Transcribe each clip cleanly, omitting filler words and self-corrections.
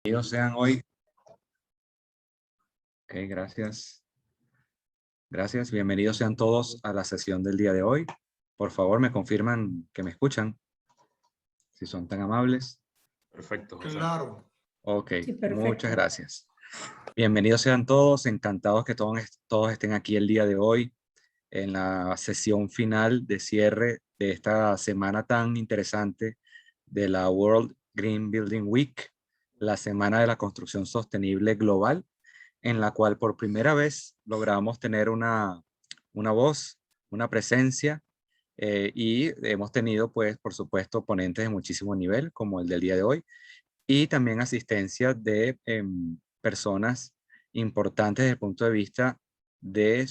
Bienvenidos sean hoy. Ok, gracias. Gracias. Bienvenidos sean todos a la sesión del día de hoy. Por favor, me confirman que me escuchan, si son tan amables. Perfecto, José. Claro. Ok, Sí, perfecto. muchas gracias. Bienvenidos sean todos. Encantados que todos estén aquí el día de hoy en la sesión final de cierre de esta semana tan interesante de la World Green Building Week, la Semana de la Construcción Sostenible Global, en la cual por primera vez logramos tener una voz, una presencia, y hemos tenido, pues, por supuesto, ponentes de muchísimo nivel, como el del día de hoy, y también asistencia de personas importantes desde el punto de vista de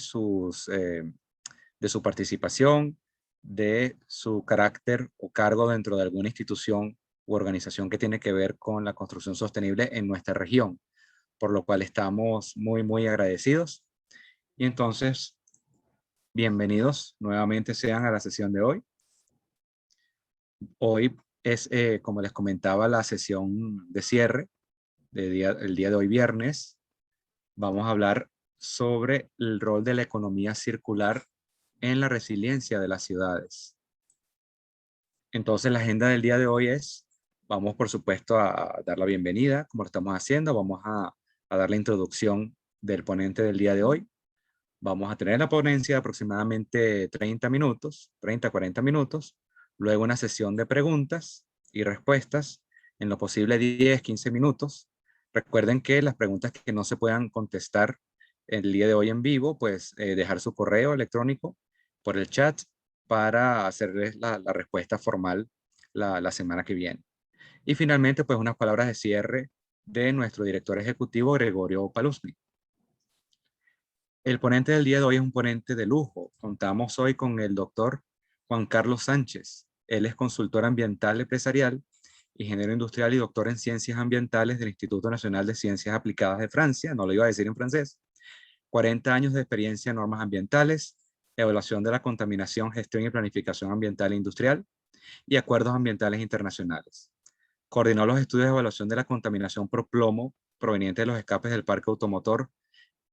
de su participación, de su carácter o cargo dentro de alguna institución u organización que tiene que ver con la construcción sostenible en nuestra región, por lo cual estamos muy agradecidos. Y entonces, bienvenidos nuevamente sean a la sesión de hoy. Hoy es, como les comentaba, la sesión de cierre el día de hoy viernes. Vamos a hablar sobre el rol de la economía circular en la resiliencia de las ciudades. Entonces, la agenda del día de hoy es, vamos por supuesto a dar la bienvenida, como lo estamos haciendo, vamos a dar la introducción del ponente del día de hoy. Vamos a tener la ponencia de aproximadamente 30 minutos, 30-40 minutos, luego una sesión de preguntas y respuestas, en lo posible 10-15 minutos. Recuerden que las preguntas que no se puedan contestar el día de hoy en vivo, pues dejar su correo electrónico por el chat para hacerles la respuesta formal la semana que viene. Y finalmente, pues unas palabras de cierre de nuestro director ejecutivo, Gregorio Palusny. El ponente del día de hoy es un ponente de lujo. Contamos hoy con el doctor Juan Carlos Sánchez. Él es consultor ambiental empresarial, ingeniero industrial y doctor en ciencias ambientales del Instituto Nacional de Ciencias Aplicadas de Francia. No lo iba a decir en francés. 40 años de experiencia en normas ambientales, evaluación de la contaminación, gestión y planificación ambiental e industrial y acuerdos ambientales internacionales. Coordinó los estudios de evaluación de la contaminación por plomo proveniente de los escapes del parque automotor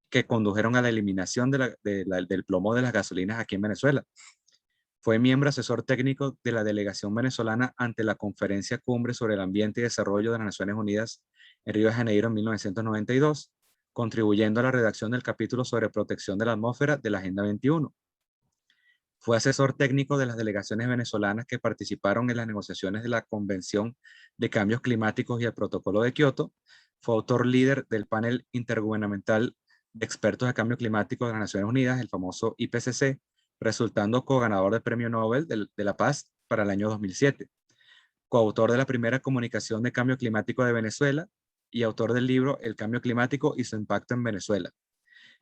que condujeron a la eliminación del plomo de las gasolinas aquí en Venezuela. Fue miembro asesor técnico de la delegación venezolana ante la Conferencia Cumbre sobre el Ambiente y Desarrollo de las Naciones Unidas en Río de Janeiro en 1992, contribuyendo a la redacción del capítulo sobre protección de la atmósfera de la Agenda 21. Fue asesor técnico de las delegaciones venezolanas que participaron en las negociaciones de la Convención de Cambios Climáticos y el Protocolo de Kioto. Fue autor líder del panel intergubernamental de expertos de cambio climático de las Naciones Unidas, el famoso IPCC, resultando coganador del Premio Nobel de la Paz para el año 2007. Coautor de la primera comunicación de cambio climático de Venezuela y autor del libro El cambio climático y su impacto en Venezuela.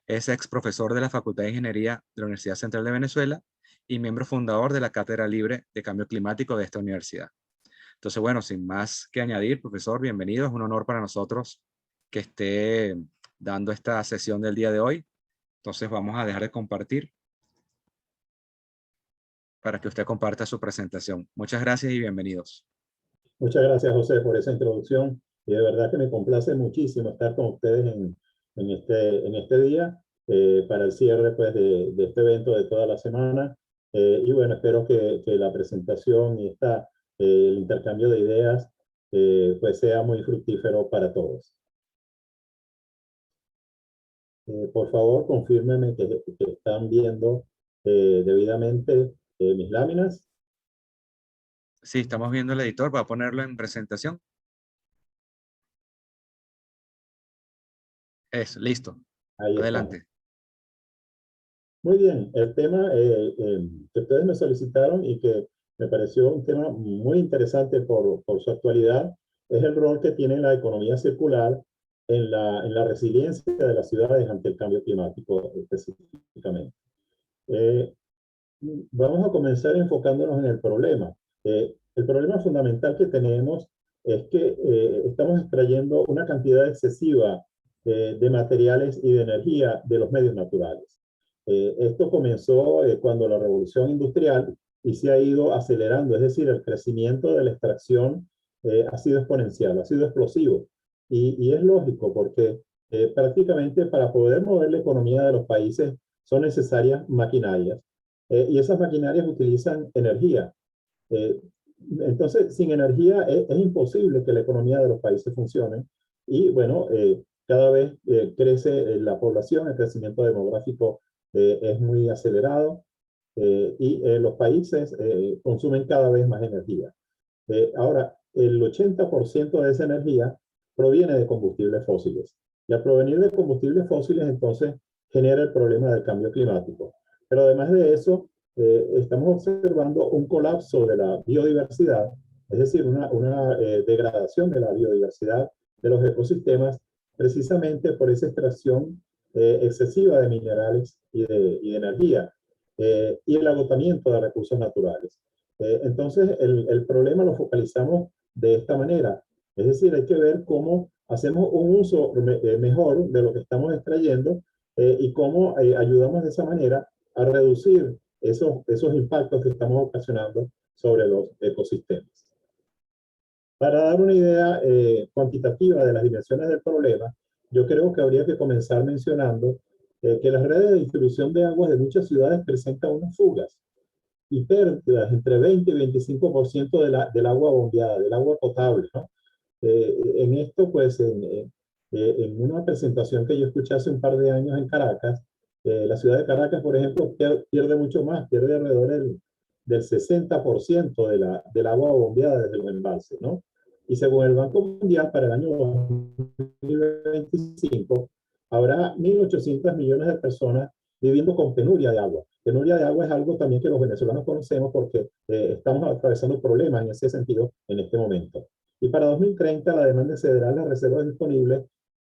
Es ex profesor de la Facultad de Ingeniería de la Universidad Central de Venezuela y miembro fundador de la Cátedra Libre de Cambio Climático de esta universidad. Entonces, bueno, sin más que añadir, profesor, bienvenido. Es un honor para nosotros que esté dando esta sesión del día de hoy. Entonces, vamos a dejar de compartir para que usted comparta su presentación. Muchas gracias y bienvenidos. Muchas gracias, José, por esa introducción. Y de verdad que me complace muchísimo estar con ustedes en este día para el cierre pues, de este evento de toda la semana. Y bueno, espero que la presentación y el intercambio de ideas pues sea muy fructífero para todos. Por favor, confírmenme que están viendo debidamente mis láminas. Sí, estamos viendo el editor. ¿Va a ponerlo en presentación? Es listo. Ahí Adelante. estamos. Muy bien, el tema que ustedes me solicitaron y que me pareció un tema muy interesante por su actualidad es el rol que tiene la economía circular en la resiliencia de las ciudades ante el cambio climático específicamente. Vamos a comenzar enfocándonos en el problema. El problema fundamental que tenemos es que estamos extrayendo una cantidad excesiva de materiales y de energía de los medios naturales. Esto comenzó cuando la revolución industrial y se ha ido acelerando, es decir, el crecimiento de la extracción ha sido exponencial, ha sido explosivo. Y es lógico porque prácticamente para poder mover la economía de los países son necesarias maquinarias y esas maquinarias utilizan energía. Eh, entonces, sin energía es imposible que la economía de los países funcione y bueno, cada vez crece la población, el crecimiento demográfico es muy acelerado y los países consumen cada vez más energía. Ahora, el 80% de esa energía proviene de combustibles fósiles. Y al provenir de combustibles fósiles, entonces, genera el problema del cambio climático. Pero además de eso, estamos observando un colapso de la biodiversidad, es decir, una degradación de la biodiversidad de los ecosistemas, precisamente por esa extracción excesiva de minerales y de energía, y el agotamiento de recursos naturales. Entonces, el problema lo focalizamos de esta manera. Es decir, hay que ver cómo hacemos un uso mejor de lo que estamos extrayendo y cómo ayudamos de esa manera a reducir esos impactos que estamos ocasionando sobre los ecosistemas. Para dar una idea cuantitativa de las dimensiones del problema, yo creo que habría que comenzar mencionando que las redes de distribución de aguas de muchas ciudades presentan unas fugas y pérdidas entre 20 y 25% del agua bombeada, del agua potable, ¿no? En esto, pues, en una presentación que yo escuché hace un par de años en Caracas, la ciudad de Caracas, por ejemplo, pierde mucho más, pierde alrededor del 60% del agua bombeada desde los embalses, ¿no? Y según el Banco Mundial, para el año 2025, habrá 1.800 millones de personas viviendo con penuria de agua. Penuria de agua es algo también que los venezolanos conocemos porque estamos atravesando problemas en ese sentido en este momento. Y para 2030 la demanda excederá las reservas disponibles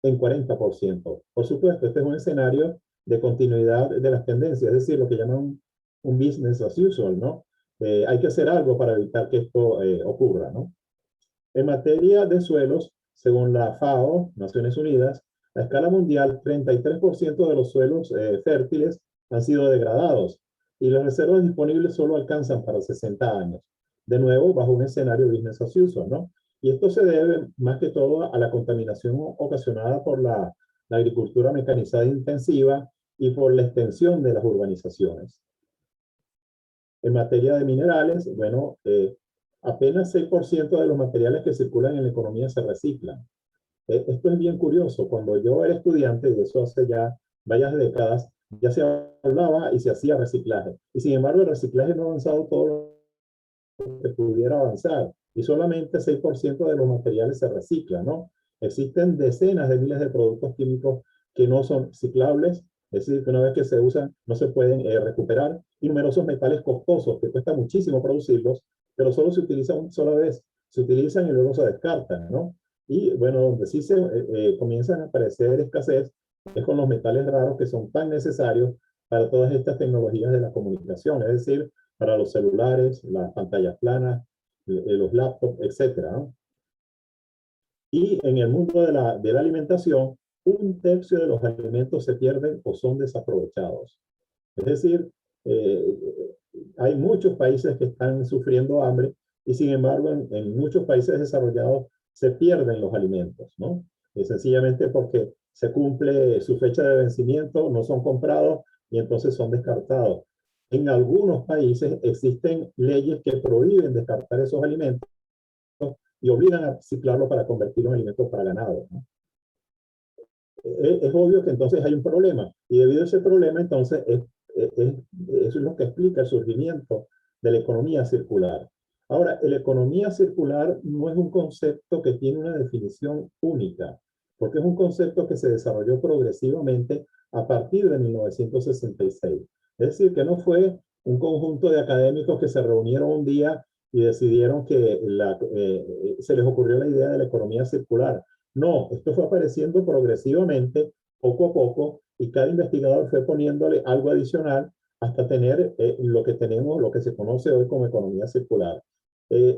en 40%. Por supuesto, este es un escenario de continuidad de las tendencias, es decir, lo que llaman un business as usual, ¿no? Hay que hacer algo para evitar que esto ocurra, ¿no? En materia de suelos, según la FAO, Naciones Unidas, a escala mundial, 33% de los suelos fértiles han sido degradados y las reservas disponibles solo alcanzan para 60 años. De nuevo, bajo un escenario business as usual, ¿no? Y esto se debe más que todo a la contaminación ocasionada por la agricultura mecanizada intensiva y por la extensión de las urbanizaciones. En materia de minerales, bueno, apenas 6% de los materiales que circulan en la economía se reciclan. Esto es bien curioso. Cuando yo era estudiante, y eso hace ya varias décadas, ya se hablaba y se hacía reciclaje. Y sin embargo, el reciclaje no ha avanzado todo lo que pudiera avanzar. Y solamente 6% de los materiales se reciclan, ¿no? Existen decenas de miles de productos químicos que no son reciclables, es decir, que una vez que se usan no se pueden recuperar, y numerosos metales costosos que cuesta muchísimo producirlos, pero solo se utilizan una sola vez, se utilizan y luego se descartan, ¿no? Y bueno, donde sí se comienzan a aparecer escasez es con los metales raros que son tan necesarios para todas estas tecnologías de la comunicación, es decir, para los celulares, las pantallas planas, los laptops, etcétera, ¿no? Y en el mundo de la alimentación, 1/3 de los alimentos se pierden o son desaprovechados. Es decir, eh, hay muchos países que están sufriendo hambre y sin embargo en muchos países desarrollados se pierden los alimentos, ¿no? Sencillamente porque se cumple su fecha de vencimiento, no son comprados y entonces son descartados. En algunos países existen leyes que prohíben descartar esos alimentos y obligan a reciclarlo para convertirlo en alimentos para ganado, ¿no? Es obvio que entonces hay un problema y debido a ese problema entonces eso es lo que explica el surgimiento de la economía circular. Ahora, la economía circular no es un concepto que tiene una definición única, porque es un concepto que se desarrolló progresivamente a partir de 1966. Es decir, que no fue un conjunto de académicos que se reunieron un día y decidieron que se les ocurrió la idea de la economía circular. No, esto fue apareciendo progresivamente, poco a poco, y cada investigador fue poniéndole algo adicional hasta tener lo que tenemos, lo que se conoce hoy como economía circular.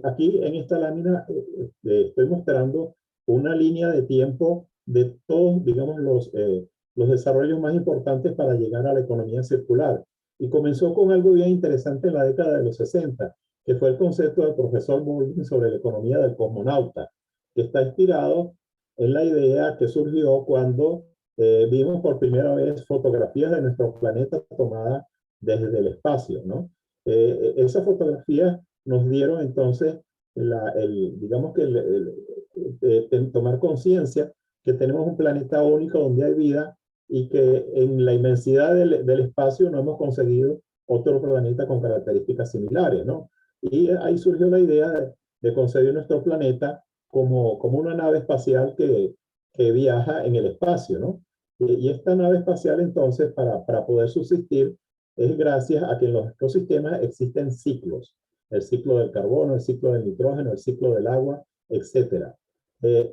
Aquí en esta lámina estoy mostrando una línea de tiempo de todos, digamos, los desarrollos más importantes para llegar a la economía circular. Y comenzó con algo bien interesante en la década de los 60, que fue el concepto del profesor Baldwin sobre la economía del cosmonauta, que está inspirado en la idea que surgió cuando vimos por primera vez fotografías de nuestro planeta tomadas desde el espacio, ¿no? Esas fotografías nos dieron entonces, digamos que tomar conciencia que tenemos un planeta único donde hay vida y que en la inmensidad del espacio no hemos conseguido otro planeta con características similares, ¿no? Y ahí surgió la idea de concebir nuestro planeta como una nave espacial que viaja en el espacio, ¿no? Y esta nave espacial entonces para poder subsistir es gracias a que en los ecosistemas existen ciclos, el ciclo del carbono, el ciclo del nitrógeno, el ciclo del agua, etcétera.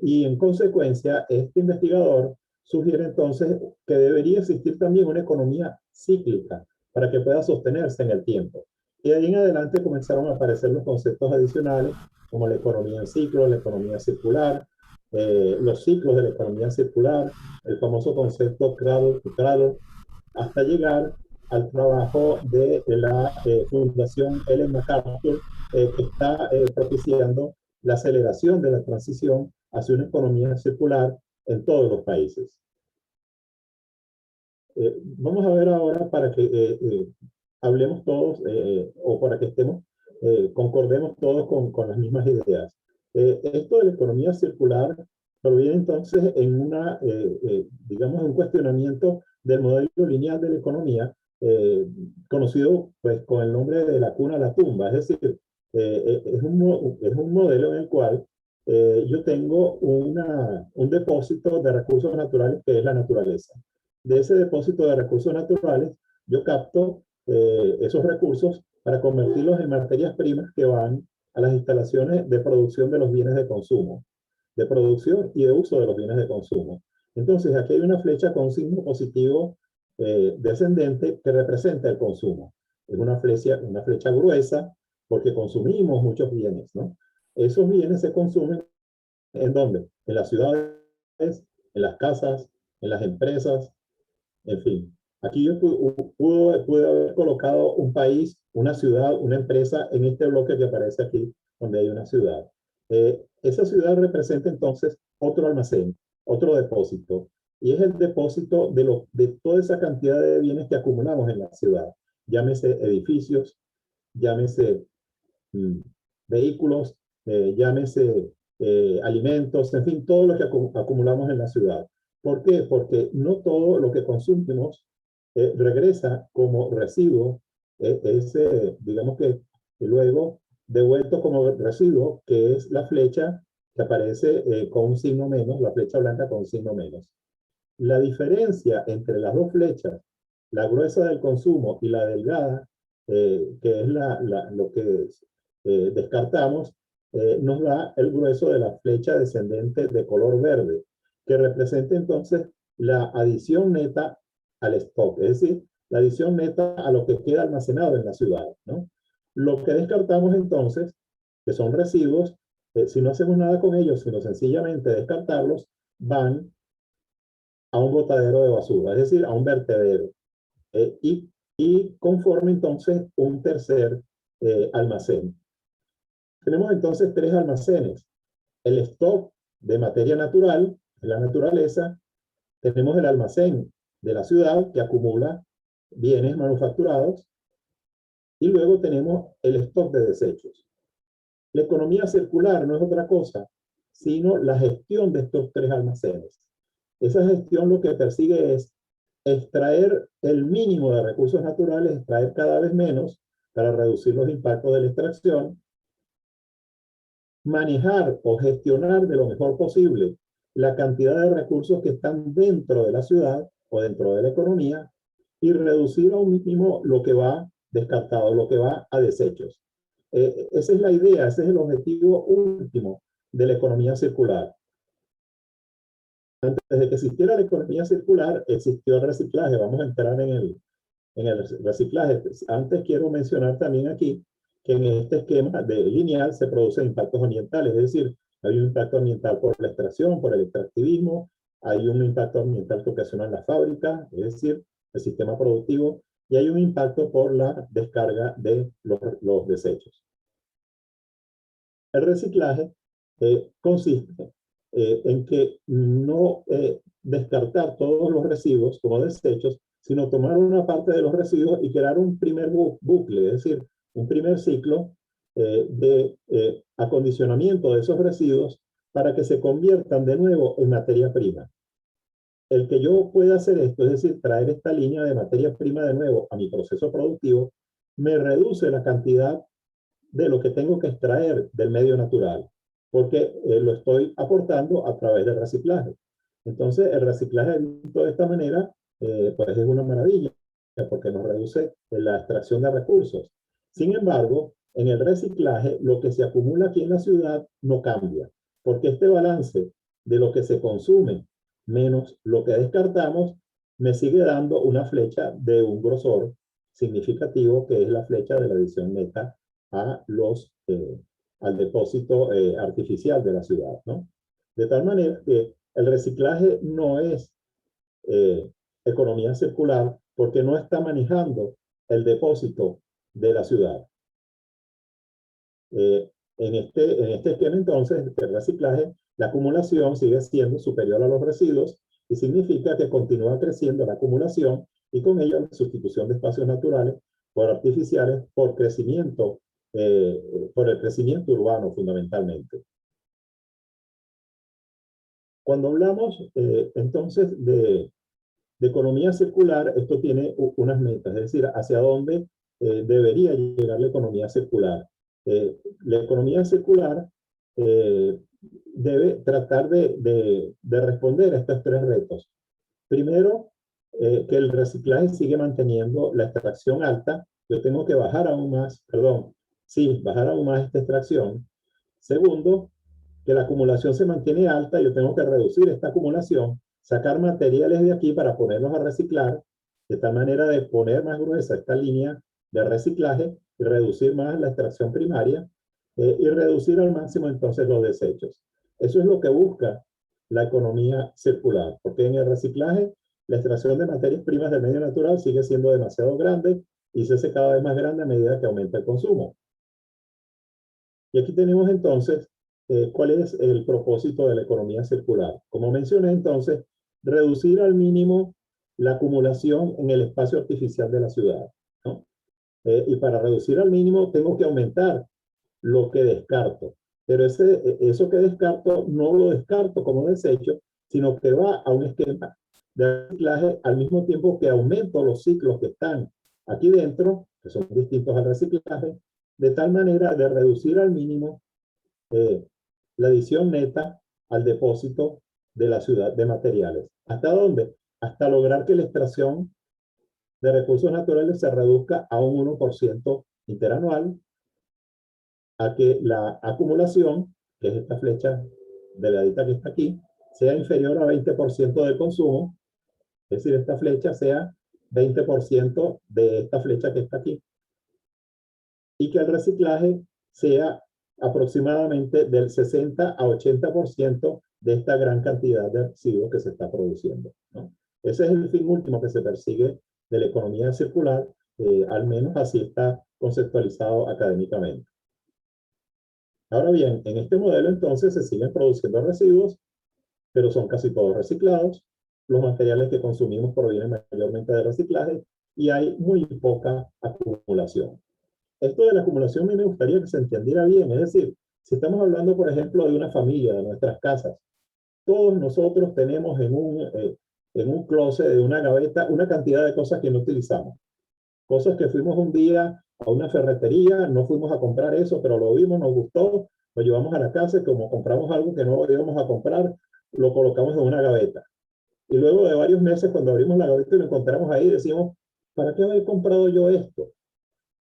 Y en consecuencia, este investigador sugiere entonces que debería existir también una economía cíclica para que pueda sostenerse en el tiempo. Y de ahí en adelante comenzaron a aparecer los conceptos adicionales como la economía en ciclo, la economía circular, los ciclos de la economía circular, el famoso concepto cradle to cradle, hasta llegar al trabajo de la Fundación Ellen MacArthur, que está propiciando la aceleración de la transición hacia una economía circular en todos los países. Vamos a ver ahora para que hablemos todos o para que estemos, concordemos todos con las mismas ideas. Esto de la economía circular proviene entonces en digamos, un cuestionamiento del modelo lineal de la economía, conocido pues con el nombre de la cuna a la tumba. Es decir, es un modelo en el cual yo tengo un depósito de recursos naturales que es la naturaleza. De ese depósito de recursos naturales, yo capto esos recursos para convertirlos en materias primas que van a las instalaciones de producción de los bienes de consumo, de producción y de uso de los bienes de consumo. Entonces, aquí hay una flecha con un signo positivo descendente que representa el consumo. Es una flecha gruesa porque consumimos muchos bienes, ¿no? Esos bienes se consumen ¿en dónde? En las ciudades, en las casas, en las empresas, en fin. Aquí yo pude haber colocado un país, una ciudad, una empresa en este bloque que aparece aquí, donde hay una ciudad. Esa ciudad representa entonces otro almacén, otro depósito, y es el depósito de toda esa cantidad de bienes que acumulamos en la ciudad. Llámese edificios, llámese vehículos, llámese alimentos, en fin, todo lo que acumulamos en la ciudad. ¿Por qué? Porque no todo lo que consumimos regresa como residuo, digamos que luego devuelto como residuo, que es la flecha que aparece con un signo menos, la flecha blanca con un signo menos. La diferencia entre las dos flechas, la gruesa del consumo y la delgada, que es lo que descartamos, nos da el grueso de la flecha descendente de color verde, que representa entonces la adición neta al stock, es decir, la adición neta a lo que queda almacenado en la ciudad, ¿no? Lo que descartamos entonces, que son residuos, si no hacemos nada con ellos, sino sencillamente descartarlos, van a un botadero de basura, es decir, a un vertedero, y conforma entonces un tercer almacén. Tenemos entonces tres almacenes: el stock de materia natural, en la naturaleza; tenemos el almacén de la ciudad que acumula bienes manufacturados, y luego tenemos el stock de desechos. La economía circular no es otra cosa sino la gestión de estos tres almacenes. Esa gestión lo que persigue es extraer el mínimo de recursos naturales, extraer cada vez menos para reducir los impactos de la extracción, manejar o gestionar de lo mejor posible la cantidad de recursos que están dentro de la ciudad o dentro de la economía, y reducir a un mínimo lo que va descartado, lo que va a desechos. Esa es la idea, ese es el objetivo último de la economía circular. Antes de que existiera la economía circular, existió el reciclaje. Vamos a entrar en el reciclaje. Antes quiero mencionar también aquí que en este esquema de lineal se producen impactos ambientales, es decir, hay un impacto ambiental por la extracción, por el extractivismo, hay un impacto ambiental que ocasiona la fábrica, es decir, el sistema productivo, y hay un impacto por la descarga de los desechos. El reciclaje consiste en que no descartar todos los residuos como desechos, sino tomar una parte de los residuos y crear un primer bucle, es decir, un primer ciclo de acondicionamiento de esos residuos para que se conviertan de nuevo en materia prima. El que yo pueda hacer esto, es decir, traer esta línea de materia prima de nuevo a mi proceso productivo, me reduce la cantidad de lo que tengo que extraer del medio natural, porque lo estoy aportando a través del reciclaje. Entonces, el reciclaje de esta manera, pues es una maravilla, porque nos reduce la extracción de recursos. Sin embargo, en el reciclaje, lo que se acumula aquí en la ciudad no cambia, porque este balance de lo que se consume menos lo que descartamos me sigue dando una flecha de un grosor significativo, que es la flecha de la adición neta a al depósito artificial de la ciudad, ¿no? De tal manera que el reciclaje no es economía circular porque no está manejando el depósito de la ciudad. En este esquema, entonces, el reciclaje, la acumulación sigue siendo superior a los residuos y significa que continúa creciendo la acumulación y con ello la sustitución de espacios naturales por artificiales por crecimiento, por el crecimiento urbano fundamentalmente. Cuando hablamos entonces de economía circular, esto tiene unas metas, es decir, hacia dónde debería llegar la economía circular. La economía circular debe tratar de responder a estos tres retos. Primero, que el reciclaje sigue manteniendo la extracción alta. Yo tengo que bajar aún más, bajar aún más esta extracción. Segundo, que la acumulación se mantiene alta. Yo tengo que reducir esta acumulación, sacar materiales de aquí para ponerlos a reciclar, de tal manera de poner más gruesa esta línea de reciclaje y reducir más la extracción primaria y reducir al máximo entonces los desechos. Eso es lo que busca la economía circular, porque en el reciclaje la extracción de materias primas del medio natural sigue siendo demasiado grande y se hace cada vez más grande a medida que aumenta el consumo. Y aquí tenemos entonces cuál es el propósito de la economía circular. Como mencioné entonces, reducir al mínimo la acumulación en el espacio artificial de la ciudad, ¿no? Y para reducir al mínimo tengo que aumentar lo que descarto. Pero eso que descarto no lo descarto como desecho, sino que va a un esquema de reciclaje al mismo tiempo que aumento los ciclos que están aquí dentro, que son distintos al reciclaje, de tal manera de reducir al mínimo la adición neta al depósito de la ciudad de materiales. ¿Hasta dónde? Hasta lograr que la extracción de recursos naturales se reduzca a un 1% interanual, a que la acumulación, que es esta flecha delgadita que está aquí, sea inferior a 20% del consumo, es decir, esta flecha sea 20% de esta flecha que está aquí, y que el reciclaje sea aproximadamente del 60 a 80% de esta gran cantidad de residuos que se está produciendo, ¿no? Ese es el fin último que se persigue de la economía circular, al menos así está conceptualizado académicamente. Ahora bien, en este modelo entonces se siguen produciendo residuos, pero son casi todos reciclados. Los materiales que consumimos provienen mayormente de reciclaje y hay muy poca acumulación. Esto de la acumulación a mí me gustaría que se entendiera bien, es decir, si estamos hablando, por ejemplo, de una familia, de nuestras casas, todos nosotros tenemos en un closet, de una gaveta, una cantidad de cosas que no utilizamos. Cosas que fuimos un día a una ferretería, no fuimos a comprar eso, pero lo vimos, nos gustó, lo llevamos a la casa y como compramos algo que no íbamos a comprar, lo colocamos en una gaveta. Y luego de varios meses, cuando abrimos la gaveta y lo encontramos ahí, decimos, ¿para qué haber comprado yo esto?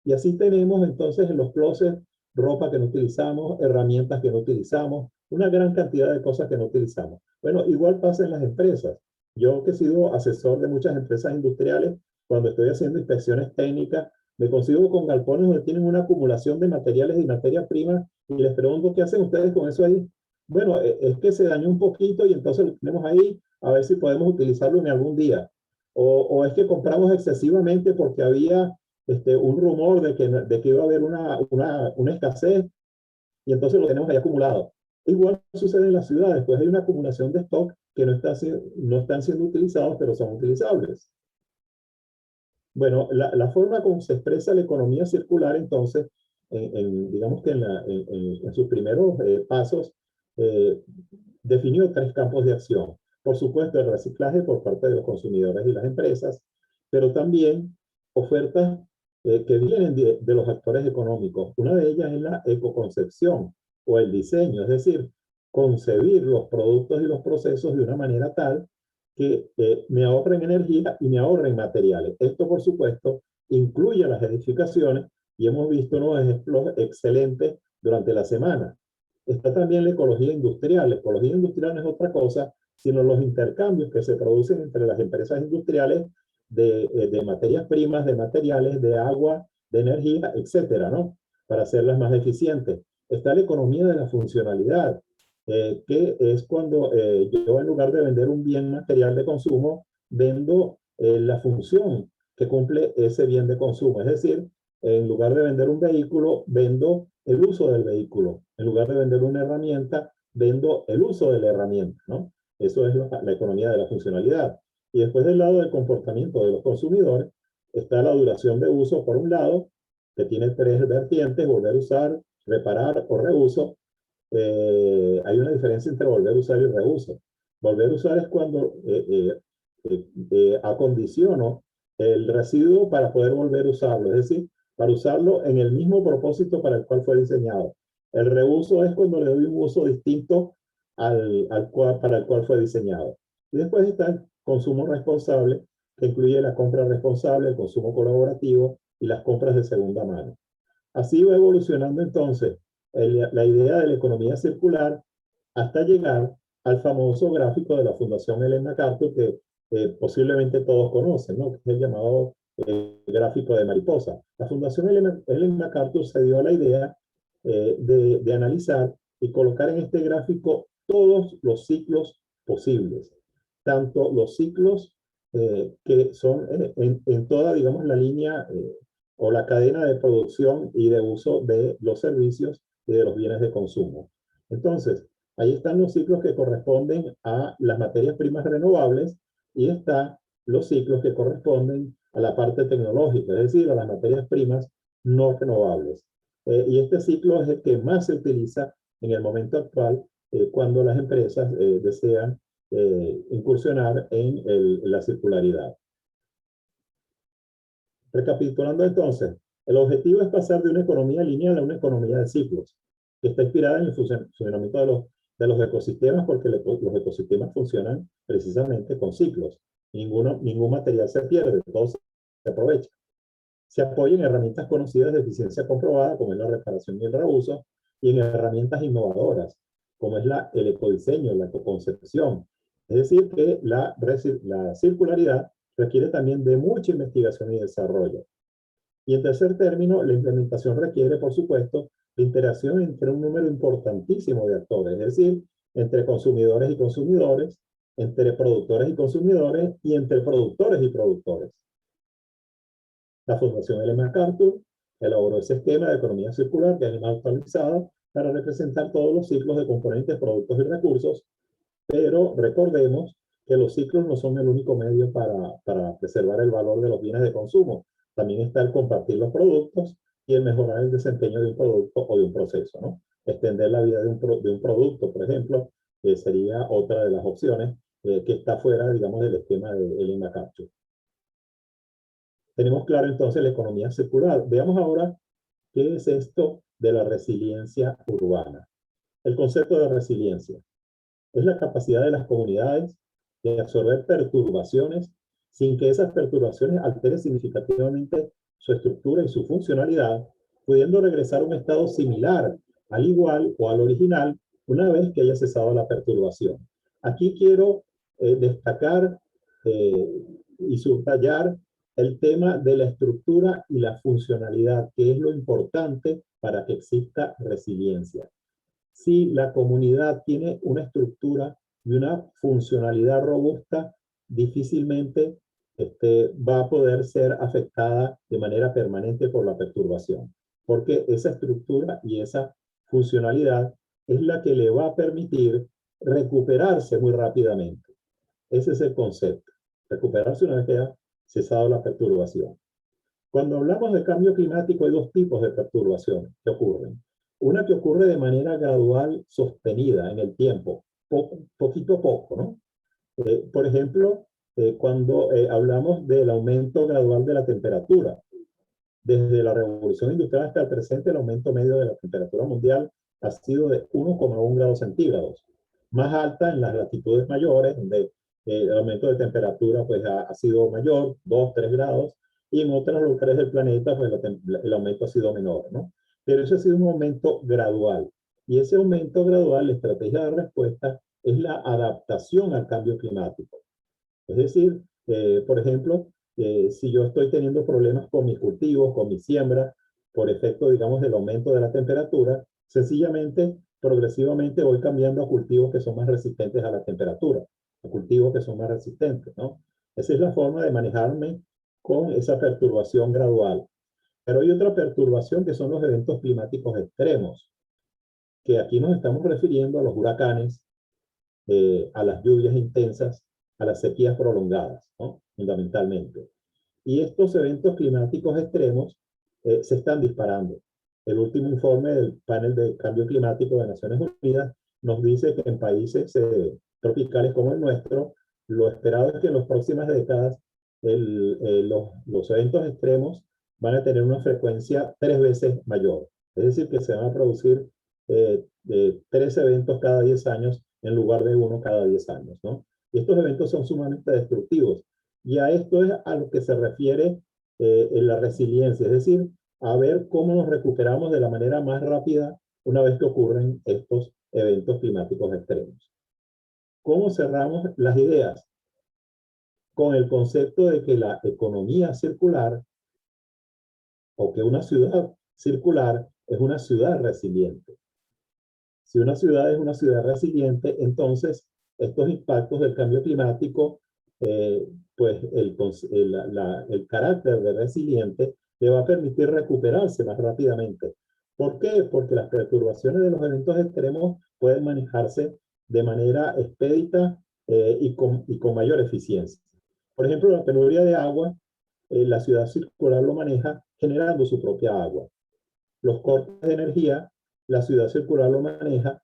Y así tenemos entonces en los closets ropa que no utilizamos, herramientas que no utilizamos, una gran cantidad de cosas que no utilizamos. Bueno, igual pasa en las empresas. Yo que he sido asesor de muchas empresas industriales, cuando estoy haciendo inspecciones técnicas, me consigo con galpones donde tienen una acumulación de materiales y materia prima y les pregunto, ¿qué hacen ustedes con eso ahí? Bueno, es que se dañó un poquito y entonces lo tenemos ahí a ver si podemos utilizarlo en algún día. O es que compramos excesivamente porque había un rumor de que iba a haber una escasez y entonces lo tenemos ahí acumulado. Igual sucede en las ciudades, pues hay una acumulación de stock que no están siendo utilizados, pero son utilizables. Bueno, la forma como se expresa la economía circular, entonces, digamos que en sus primeros pasos, eh, definió tres campos de acción. Por supuesto, el reciclaje por parte de los consumidores y las empresas, pero también ofertas que vienen de los actores económicos. Una de ellas es la ecoconcepción o el diseño, es decir, concebir los productos y los procesos de una manera tal que me ahorren energía y me ahorren materiales. Esto, por supuesto, incluye las edificaciones y hemos visto unos ejemplos excelentes durante la semana. Está también la ecología industrial. La ecología industrial no es otra cosa, sino los intercambios que se producen entre las empresas industriales de materias primas, de materiales, de agua, de energía, etcétera, ¿no? Para hacerlas más eficientes. Está la economía de la funcionalidad, que es cuando yo en lugar de vender un bien material de consumo, vendo la función que cumple ese bien de consumo. Es decir, en lugar de vender un vehículo, vendo el uso del vehículo. En lugar de vender una herramienta, vendo el uso de la herramienta, ¿no? Eso es la economía de la funcionalidad. Y después del lado del comportamiento de los consumidores, está la duración de uso, por un lado, que tiene tres vertientes: volver a usar, reparar o reuso. Hay una diferencia entre volver a usar y reuso. Volver a usar es cuando acondiciono el residuo para poder volver a usarlo, es decir, para usarlo en el mismo propósito para el cual fue diseñado. El reuso es cuando le doy un uso distinto para el cual fue diseñado. Y después está el consumo responsable, que incluye la compra responsable, el consumo colaborativo y las compras de segunda mano. Así va evolucionando entonces la idea de la economía circular hasta llegar al famoso gráfico de la Fundación Ellen MacArthur que posiblemente todos conocen, ¿no? Que es el llamado gráfico de mariposa. La Fundación Ellen MacArthur se dio a la idea de analizar y colocar en este gráfico todos los ciclos posibles, tanto los ciclos que son en toda, digamos, la línea o la cadena de producción y de uso de los servicios y de los bienes de consumo. Entonces, ahí están los ciclos que corresponden a las materias primas renovables y están los ciclos que corresponden a la parte tecnológica, es decir, a las materias primas no renovables. Y este ciclo es el que más se utiliza en el momento actual cuando las empresas desean incursionar en la circularidad. Recapitulando entonces, el objetivo es pasar de una economía lineal a una economía de ciclos, que está inspirada en el funcionamiento de los ecosistemas, porque los ecosistemas funcionan precisamente con ciclos. Ningún material se pierde, todo se aprovecha. Se apoya en herramientas conocidas de eficiencia comprobada, como es la reparación y el reuso, y en herramientas innovadoras, como es el ecodiseño, la ecoconcepción. Es decir, que la circularidad requiere también de mucha investigación y desarrollo. Y en tercer término, la implementación requiere, por supuesto, la interacción entre un número importantísimo de actores, es decir, entre consumidores y consumidores, entre productores y consumidores y entre productores y productores. La Fundación Ellen MacArthur elaboró ese esquema de economía circular que es el más actualizado para representar todos los ciclos de componentes, productos y recursos, pero recordemos que los ciclos no son el único medio para preservar el valor de los bienes de consumo. También está el compartir los productos y el mejorar el desempeño de un producto o de un proceso, ¿no? Extender la vida de un producto, por ejemplo, sería otra de las opciones que está fuera, digamos, del esquema de Ellen MacArthur. Tenemos claro entonces la economía circular. Veamos ahora qué es esto de la resiliencia urbana. El concepto de resiliencia es la capacidad de las comunidades de absorber perturbaciones sin que esas perturbaciones alteren significativamente su estructura y su funcionalidad, pudiendo regresar a un estado similar, al igual o al original, una vez que haya cesado la perturbación. Aquí quiero destacar y subrayar el tema de la estructura y la funcionalidad, que es lo importante para que exista resiliencia. Si la comunidad tiene una estructura y una funcionalidad robusta, difícilmente va a poder ser afectada de manera permanente por la perturbación, porque esa estructura y esa funcionalidad es la que le va a permitir recuperarse muy rápidamente. Ese es el concepto, recuperarse una vez que ha cesado la perturbación. Cuando hablamos de cambio climático hay dos tipos de perturbaciones que ocurren. Una que ocurre de manera gradual, sostenida en el tiempo, poquito a poco, ¿no? Por ejemplo, cuando hablamos del aumento gradual de la temperatura, desde la revolución industrial hasta el presente, el aumento medio de la temperatura mundial ha sido de 1,1 grados centígrados, más alta en las latitudes mayores, donde el aumento de temperatura pues, ha sido mayor, 2, 3 grados, y en otros lugares del planeta pues, el aumento ha sido menor, ¿no? Pero eso ha sido un aumento gradual. Y ese aumento gradual, la estrategia de respuesta, es la adaptación al cambio climático. Es decir, por ejemplo, si yo estoy teniendo problemas con mis cultivos, con mi siembra, por efecto, digamos, del aumento de la temperatura, sencillamente, progresivamente voy cambiando a cultivos que son más resistentes a la temperatura, a cultivos que son más resistentes, ¿no? Esa es la forma de manejarme con esa perturbación gradual. Pero hay otra perturbación que son los eventos climáticos extremos, que aquí nos estamos refiriendo a los huracanes, a las lluvias intensas, a las sequías prolongadas, ¿no? Fundamentalmente. Y estos eventos climáticos extremos se están disparando. El último informe del panel de cambio climático de Naciones Unidas nos dice que en países tropicales como el nuestro, lo esperado es que en las próximas décadas los eventos extremos van a tener una frecuencia 3 veces mayor. Es decir, que se van a producir 3 eventos cada 10 años en lugar de 1 cada 10 años, ¿no? Y estos eventos son sumamente destructivos. Y a esto es a lo que se refiere en la resiliencia, es decir, a ver cómo nos recuperamos de la manera más rápida una vez que ocurren estos eventos climáticos extremos. ¿Cómo cerramos las ideas? Con el concepto de que la economía circular o que una ciudad circular es una ciudad resiliente. Si una ciudad es una ciudad resiliente, entonces estos impactos del cambio climático, pues el carácter de resiliente le va a permitir recuperarse más rápidamente. ¿Por qué? Porque las perturbaciones de los eventos extremos pueden manejarse de manera expedita y con mayor eficiencia. Por ejemplo, la penuria de agua, la ciudad circular lo maneja generando su propia agua. Los cortes de energía, la ciudad circular lo maneja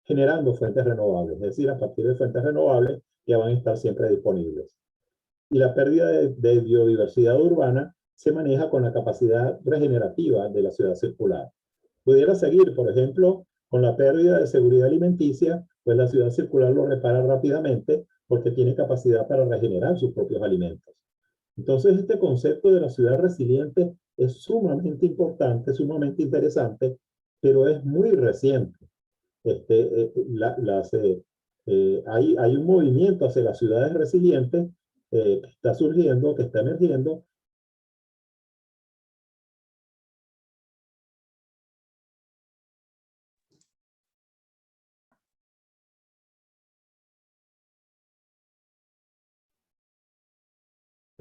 generando fuentes renovables, es decir, a partir de fuentes renovables que van a estar siempre disponibles. Y la pérdida de biodiversidad urbana se maneja con la capacidad regenerativa de la ciudad circular. Pudiera seguir, por ejemplo, con la pérdida de seguridad alimenticia, pues la ciudad circular lo repara rápidamente porque tiene capacidad para regenerar sus propios alimentos. Entonces, este concepto de la ciudad resiliente es sumamente importante, sumamente interesante, pero es muy reciente. Hay un movimiento hacia las ciudades resilientes que está surgiendo, que está emergiendo.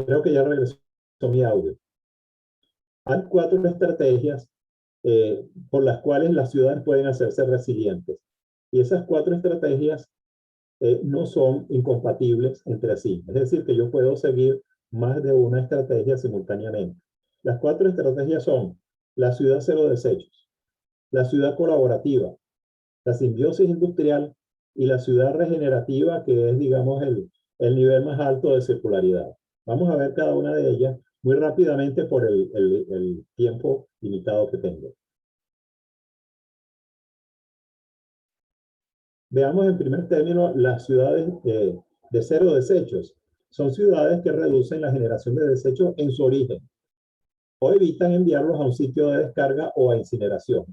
Creo que ya regresó mi audio. Hay 4 estrategias por las cuales las ciudades pueden hacerse resilientes. Y esas 4 estrategias no son incompatibles entre sí. Es decir, que yo puedo seguir más de una estrategia simultáneamente. Las 4 estrategias son la ciudad cero desechos, la ciudad colaborativa, la simbiosis industrial y la ciudad regenerativa, que es, digamos, el nivel más alto de circularidad. Vamos a ver cada una de ellas muy rápidamente por el tiempo limitado que tengo. Veamos en primer término las ciudades de cero desechos. Son ciudades que reducen la generación de desechos en su origen o evitan enviarlos a un sitio de descarga o a incineración.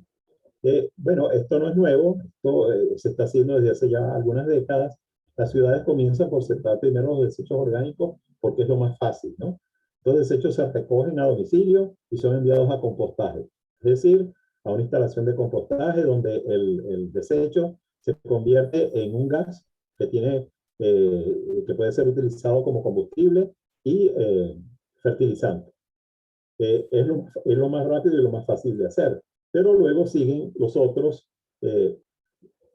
Bueno, esto no es nuevo, esto se está haciendo desde hace ya algunas décadas. Las ciudades comienzan por separar primero los desechos orgánicos porque es lo más fácil, ¿no? Los desechos se recogen a domicilio y son enviados a compostaje, es decir, a una instalación de compostaje donde el desecho se convierte en un gas que que puede ser utilizado como combustible y fertilizante. Es lo más rápido y lo más fácil de hacer. Pero luego siguen los otros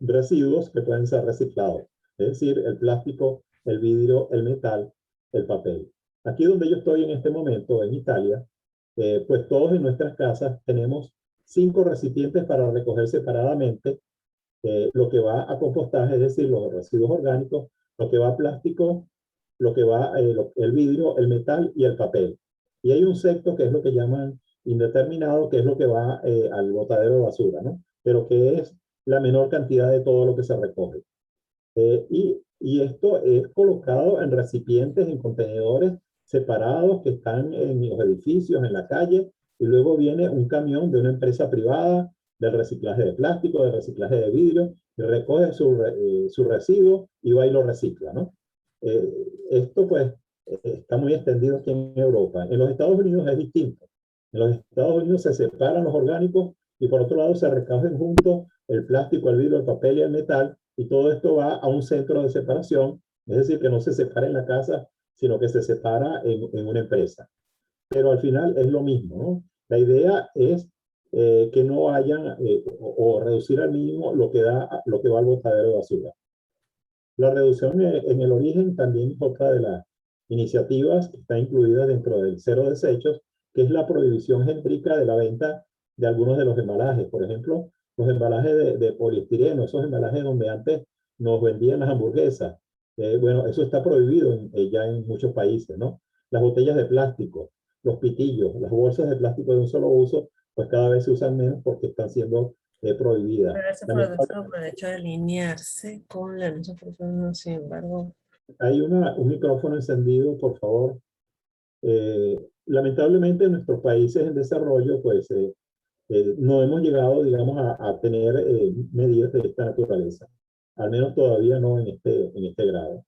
residuos que pueden ser reciclados, es decir, el plástico, el vidrio, el metal, el papel. Aquí donde yo estoy en este momento, en Italia, pues todos en nuestras casas tenemos 5 recipientes para recoger separadamente lo que va a compostaje, es decir, los residuos orgánicos, lo que va a plástico, lo que va el vidrio, el metal y el papel. Y hay un sexto que es lo que llaman indeterminado, que es lo que va al botadero de basura, ¿no? Pero que es la menor cantidad de todo lo que se recoge. Y esto es colocado en recipientes, en contenedores separados que están en los edificios, en la calle, y luego viene un camión de una empresa privada del reciclaje de plástico, del reciclaje de vidrio, y recoge su residuo y va y lo recicla, ¿no? Esto pues está muy extendido aquí en Europa. En los Estados Unidos es distinto. En los Estados Unidos se separan los orgánicos y por otro lado se recogen juntos el plástico, el vidrio, el papel y el metal, y todo esto va a un centro de separación, es decir, que no se separa en la casa, sino que se separa en una empresa. Pero al final es lo mismo, ¿no? La idea es que no hayan o reducir al mínimo lo que va al botadero de basura. La reducción en el origen también es otra de las iniciativas que está incluida dentro del cero desechos, que es la prohibición genérica de la venta de algunos de los embalajes. Por ejemplo, los embalajes de poliestireno, esos embalajes donde antes nos vendían las hamburguesas. Bueno, eso está prohibido ya en muchos países, ¿no? Las botellas de plástico, los pitillos, las bolsas de plástico de un solo uso, pues cada vez se usan menos porque están siendo prohibidas. Pero ese producto por el hecho de alinearse con la misma persona, sin embargo. Hay un micrófono encendido, por favor. Lamentablemente en nuestros países en desarrollo, pues no hemos llegado, digamos, a tener medidas de esta naturaleza. Al menos todavía no en este grado.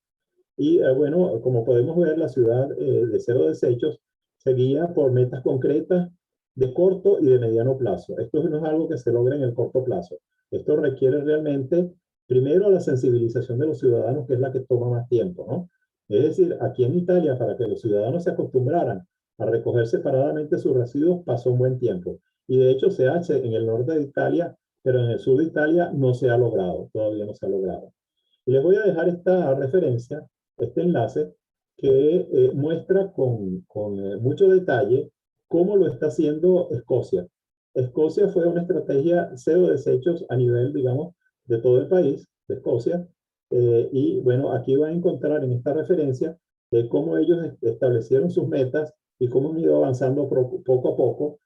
Y bueno, como podemos ver, la ciudad de cero desechos se guía por metas concretas de corto y de mediano plazo. Esto no es algo que se logra en el corto plazo. Esto requiere realmente, primero, la sensibilización de los ciudadanos, que es la que toma más tiempo, ¿no? Es decir, aquí en Italia, para que los ciudadanos se acostumbraran a recoger separadamente sus residuos, pasó un buen tiempo. Y de hecho se hace en el norte de Italia, pero en el sur de Italia no se ha logrado, todavía no se ha logrado. Y les voy a dejar esta referencia, este enlace, que muestra con mucho detalle cómo lo está haciendo Escocia. Escocia fue una estrategia cero desechos a nivel, digamos, de todo el país, de Escocia. Y bueno, aquí van a encontrar en esta referencia cómo ellos establecieron sus metas y cómo han ido avanzando poco a poco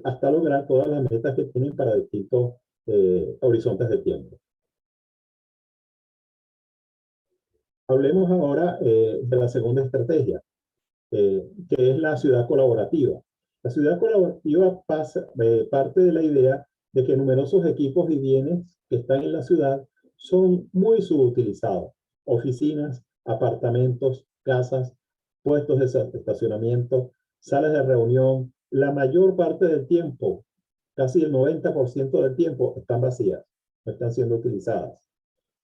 hasta lograr todas las metas que tienen para distintos horizontes de tiempo. Hablemos ahora de la segunda estrategia, que es la ciudad colaborativa. La ciudad colaborativa parte de la idea de que numerosos equipos y bienes que están en la ciudad son muy subutilizados. Oficinas, apartamentos, casas, puestos de estacionamiento, salas de reunión, la mayor parte del tiempo, casi el 90% del tiempo, están vacías, no están siendo utilizadas.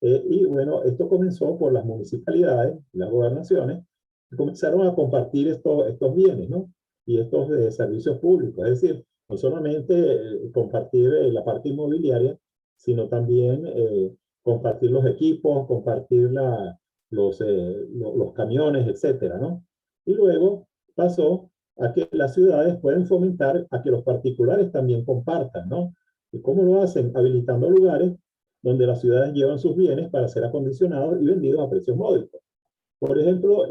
Y bueno, esto comenzó por las municipalidades, las gobernaciones, que comenzaron a compartir estos bienes, ¿no? Y estos servicios públicos. Es decir, no solamente compartir la parte inmobiliaria, sino también compartir los equipos, compartir los camiones, etcétera, ¿no? Y luego pasó a que las ciudades pueden fomentar a que los particulares también compartan, ¿no? ¿Y cómo lo hacen? Habilitando lugares donde las ciudades llevan sus bienes para ser acondicionados y vendidos a precios módicos. Por ejemplo,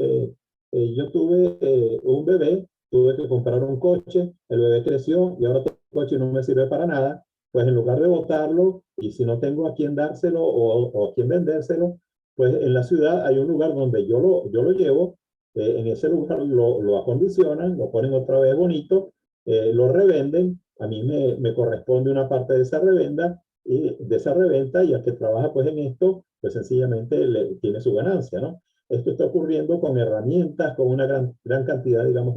yo tuve un bebé, tuve que comprar un coche, el bebé creció y ahora el coche no me sirve para nada, pues en lugar de botarlo y si no tengo a quién dárselo o a quién vendérselo, pues en la ciudad hay un lugar donde yo lo llevo, en ese lugar lo acondicionan, lo ponen otra vez bonito, lo revenden, a mí me corresponde una parte de esa revenda y de esa reventa y al que trabaja pues en esto, pues sencillamente tiene su ganancia, ¿no? Esto está ocurriendo con herramientas, con una gran cantidad, digamos,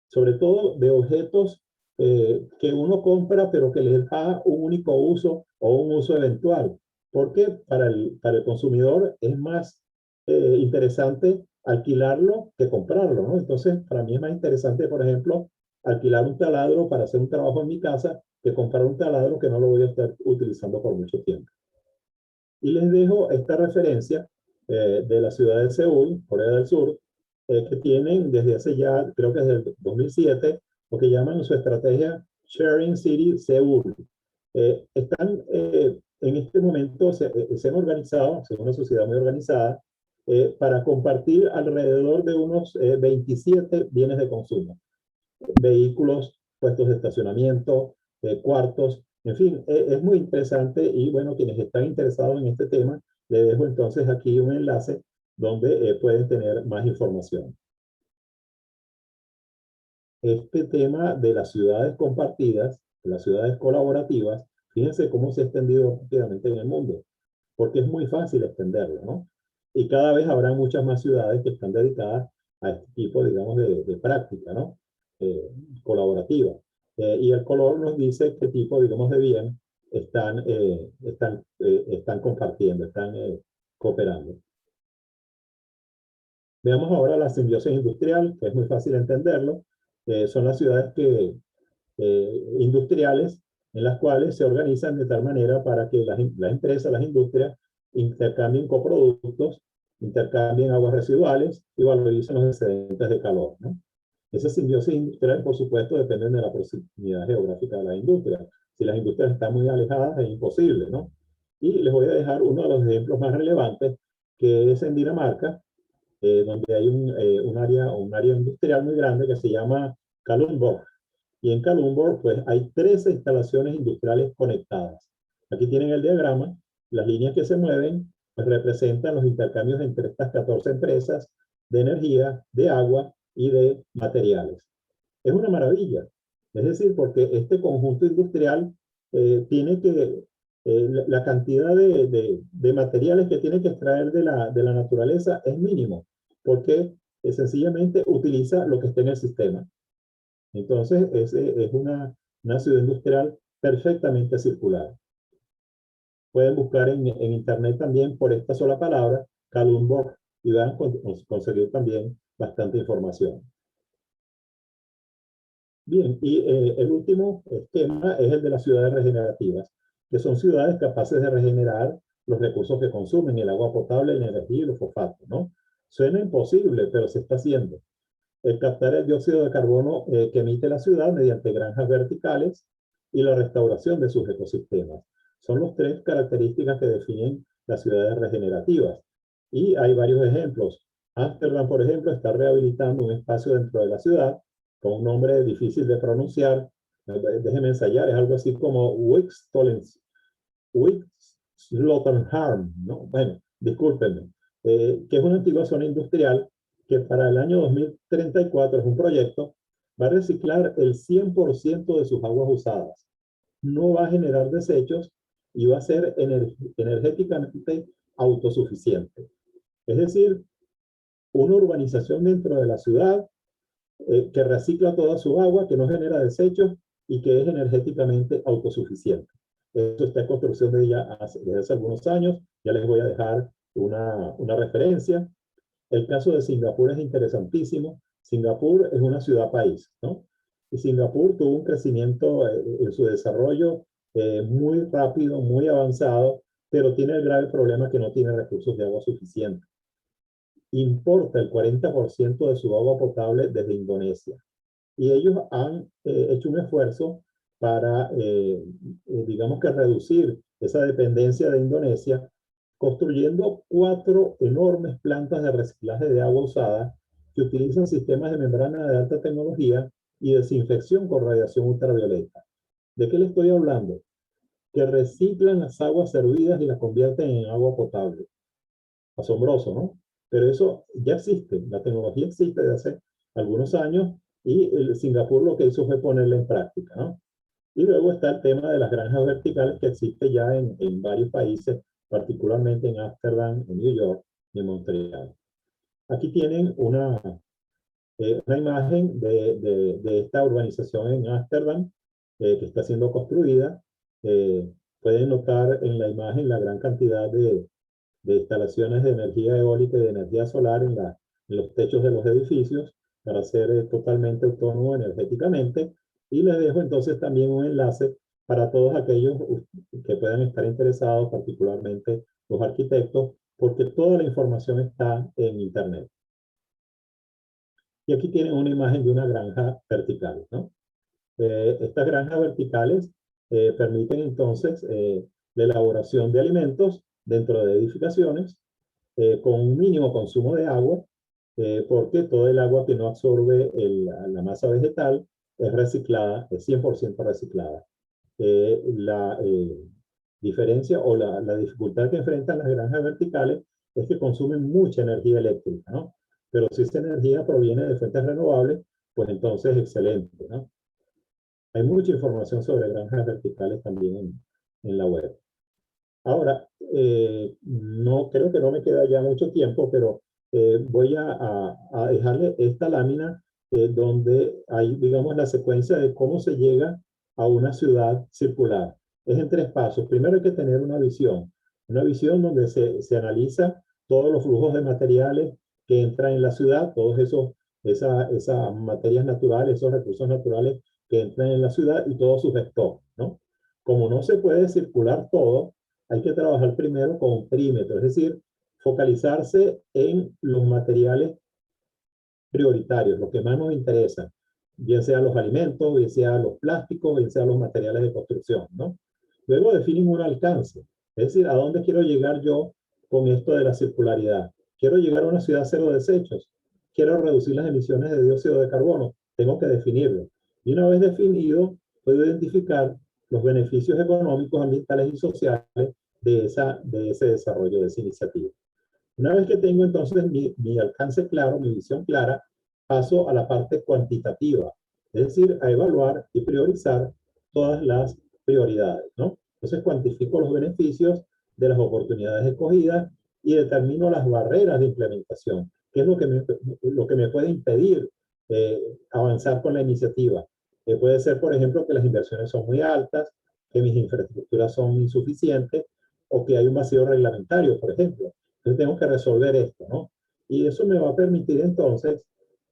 sobre todo de objetos que uno compra, pero que les da un único uso o un uso eventual. Porque para el consumidor es más interesante alquilarlo que comprarlo, ¿no? Entonces, para mí es más interesante, por ejemplo, alquilar un taladro para hacer un trabajo en mi casa que comprar un taladro que no lo voy a estar utilizando por mucho tiempo. Y les dejo esta referencia de la ciudad de Seúl, Corea del Sur, que tienen desde hace ya, creo que desde el 2007, lo que llaman su estrategia Sharing City Seúl. Están en este momento, se han organizado, es una sociedad muy organizada, para compartir alrededor de unos 27 bienes de consumo. Vehículos, puestos de estacionamiento, cuartos, en fin, es muy interesante y bueno, quienes están interesados en este tema, les dejo entonces aquí un enlace donde pueden tener más información. Este tema de las ciudades compartidas, de las ciudades colaborativas, fíjense cómo se ha extendido rápidamente en el mundo, porque es muy fácil extenderlo, ¿no? Y cada vez habrá muchas más ciudades que están dedicadas a este tipo, digamos, de práctica, ¿no? Colaborativa. Y el color nos dice qué tipo, digamos, de bien están compartiendo, están cooperando. Veamos ahora la simbiosis industrial, que es muy fácil entenderlo. Son las ciudades industriales en las cuales se organizan de tal manera para que las empresas, las industrias, intercambien coproductos, intercambien aguas residuales y valoricen los excedentes de calor, ¿no? Esa simbiosis industrial, por supuesto, depende de la proximidad geográfica de la industria. Si las industrias están muy alejadas, es imposible, ¿no? Y les voy a dejar uno de los ejemplos más relevantes, que es en Dinamarca, donde hay un área industrial muy grande que se llama Kalundborg. Y en Kalundborg, pues hay 13 instalaciones industriales conectadas. Aquí tienen el diagrama. Las líneas que se mueven pues, representan los intercambios entre estas 14 empresas de energía, de agua y de materiales. Es una maravilla. Es decir, porque este conjunto industrial tiene que, la cantidad de materiales que tiene que extraer de la naturaleza es mínimo, porque sencillamente utiliza lo que está en el sistema. Entonces, es una ciudad industrial perfectamente circular. Pueden buscar en internet también por esta sola palabra, Kalundborg, y van a conseguir también bastante información. Bien, y el último esquema es el de las ciudades regenerativas, que son ciudades capaces de regenerar los recursos que consumen, el agua potable, la energía y los fosfatos, ¿no? Suena imposible, pero se está haciendo. El captar el dióxido de carbono que emite la ciudad mediante granjas verticales y la restauración de sus ecosistemas. Son las tres características que definen las ciudades regenerativas. Y hay varios ejemplos. Ámsterdam, por ejemplo, está rehabilitando un espacio dentro de la ciudad con un nombre difícil de pronunciar. Déjenme ensayar, es algo así como Wixlotenharm, ¿no? Bueno, discúlpenme. Que es una antigua zona industrial que para el año 2034 es un proyecto, va a reciclar el 100% de sus aguas usadas. No va a generar desechos y va a ser energéticamente autosuficiente. Es decir, una urbanización dentro de la ciudad que recicla toda su agua, que no genera desechos y que es energéticamente autosuficiente. Esto está en construcción desde hace algunos años. Ya les voy a dejar una referencia. El caso de Singapur es interesantísimo. Singapur es una ciudad-país, ¿no? Y Singapur tuvo un crecimiento en su desarrollo muy rápido, muy avanzado, pero tiene el grave problema que no tiene recursos de agua suficientes. Importa el 40% de su agua potable desde Indonesia. Y ellos han hecho un esfuerzo para, digamos que reducir esa dependencia de Indonesia, construyendo 4 enormes plantas de reciclaje de agua usada que utilizan sistemas de membrana de alta tecnología y desinfección con radiación ultravioleta. ¿De qué le estoy hablando? Que reciclan las aguas servidas y las convierten en agua potable. Asombroso, ¿no? Pero eso ya existe, la tecnología existe desde hace algunos años y Singapur lo que hizo fue ponerla en práctica, ¿no? Y luego está el tema de las granjas verticales que existe ya en varios países, particularmente en Ámsterdam, en New York y en Montreal. Aquí tienen una imagen de esta urbanización en Ámsterdam que está siendo construida. Pueden notar en la imagen la gran cantidad de instalaciones de energía eólica y de energía solar en los techos de los edificios para ser totalmente autónomo energéticamente. Y les dejo entonces también un enlace para todos aquellos que puedan estar interesados, particularmente los arquitectos, porque toda la información está en Internet. Y aquí tienen una imagen de una granja vertical, ¿no? Estas granjas verticales permiten entonces la elaboración de alimentos dentro de edificaciones con un mínimo consumo de agua, porque todo el agua que no absorbe la masa vegetal es reciclada, es 100% reciclada. La diferencia o la dificultad que enfrentan las granjas verticales es que consumen mucha energía eléctrica, ¿no? Pero si esa energía proviene de fuentes renovables, pues entonces excelente, ¿no? Hay mucha información sobre granjas verticales también en la web. Ahora, no creo que no me queda ya mucho tiempo, pero voy a dejarle esta lámina donde hay, digamos, la secuencia de cómo se llega a una ciudad circular. Es en 3 pasos. Primero hay que tener una visión donde se analiza todos los flujos de materiales que entran en la ciudad, todos esas materias naturales, esos recursos naturales que entran en la ciudad y todos sus vectores, ¿no? Como no se puede circular todo, hay que trabajar primero con un perímetro, es decir, focalizarse en los materiales prioritarios, los que más nos interesan, bien sean los alimentos, bien sean los plásticos, bien sean los materiales de construcción, ¿no? Luego definen un alcance, es decir, ¿a dónde quiero llegar yo con esto de la circularidad? ¿Quiero llegar a una ciudad cero desechos? ¿Quiero reducir las emisiones de dióxido de carbono? Tengo que definirlo. Y una vez definido, puedo identificar los beneficios económicos, ambientales y sociales de ese desarrollo, de esa iniciativa. Una vez que tengo entonces mi alcance claro, mi visión clara, paso a la parte cuantitativa, es decir, a evaluar y priorizar todas las prioridades, ¿no? Entonces cuantifico los beneficios de las oportunidades escogidas y determino las barreras de implementación, que es lo que me puede impedir avanzar con la iniciativa. Puede ser, por ejemplo, que las inversiones son muy altas, que mis infraestructuras son insuficientes o que hay un vacío reglamentario, por ejemplo. Entonces tengo que resolver esto, ¿no? Y eso me va a permitir entonces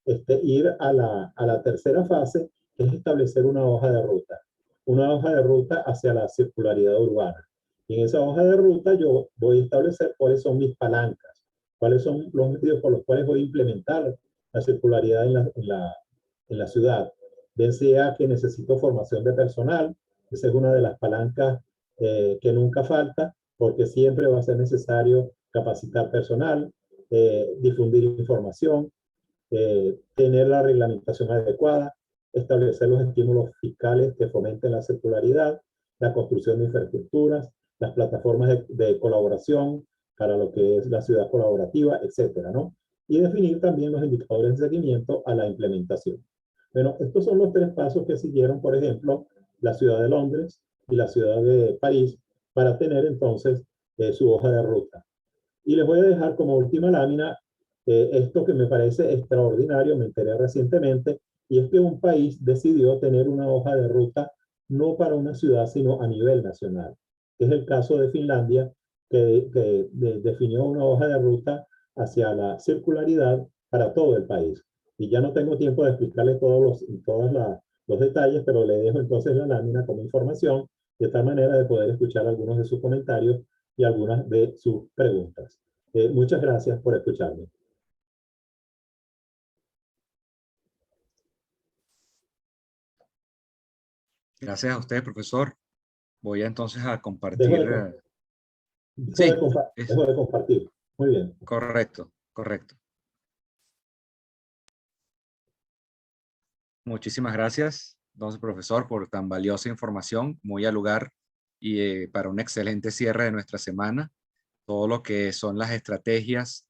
ir a la tercera fase, que es establecer una hoja de ruta. Una hoja de ruta hacia la circularidad urbana. Y en esa hoja de ruta yo voy a establecer cuáles son mis palancas, cuáles son los medios por los cuales voy a implementar la circularidad en la ciudad. Bien sea que necesito formación de personal, esa es una de las palancas que nunca falta, porque siempre va a ser necesario capacitar personal, difundir información, tener la reglamentación adecuada, establecer los estímulos fiscales que fomenten la circularidad, la construcción de infraestructuras, las plataformas de colaboración para lo que es la ciudad colaborativa, etcétera, ¿no? Y definir también los indicadores de seguimiento a la implementación. Bueno, estos son los 3 pasos que siguieron, por ejemplo, la ciudad de Londres y la ciudad de París para tener entonces su hoja de ruta. Y les voy a dejar como última lámina esto que me parece extraordinario, me enteré recientemente, y es que un país decidió tener una hoja de ruta no para una ciudad, sino a nivel nacional. Es el caso de Finlandia, que definió una hoja de ruta hacia la circularidad para todo el país. Y ya no tengo tiempo de explicarles todos los detalles, pero le dejo entonces la lámina como información, de tal manera de poder escuchar algunos de sus comentarios y algunas de sus preguntas. Muchas gracias por escucharme. Gracias a usted, profesor. Voy entonces a Dejo compartir. de, dejo de, Sí, es dejo de compartir. Muy bien. correcto, correcto. Muchísimas gracias, entonces, profesor, por tan valiosa información, muy al lugar y para un excelente cierre de nuestra semana. Todo lo que son las estrategias,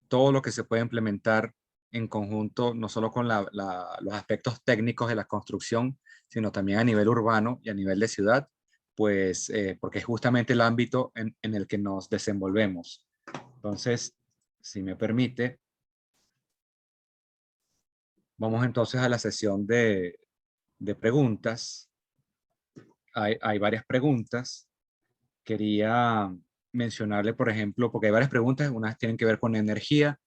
todo lo que se puede implementar en conjunto, no solo con los aspectos técnicos de la construcción, sino también a nivel urbano y a nivel de ciudad, pues porque es justamente el ámbito en el que nos desenvolvemos. Entonces, si me permite, vamos entonces a la sesión de preguntas. Hay varias preguntas. Quería mencionarle, por ejemplo, porque hay varias preguntas, unas tienen que ver con energía,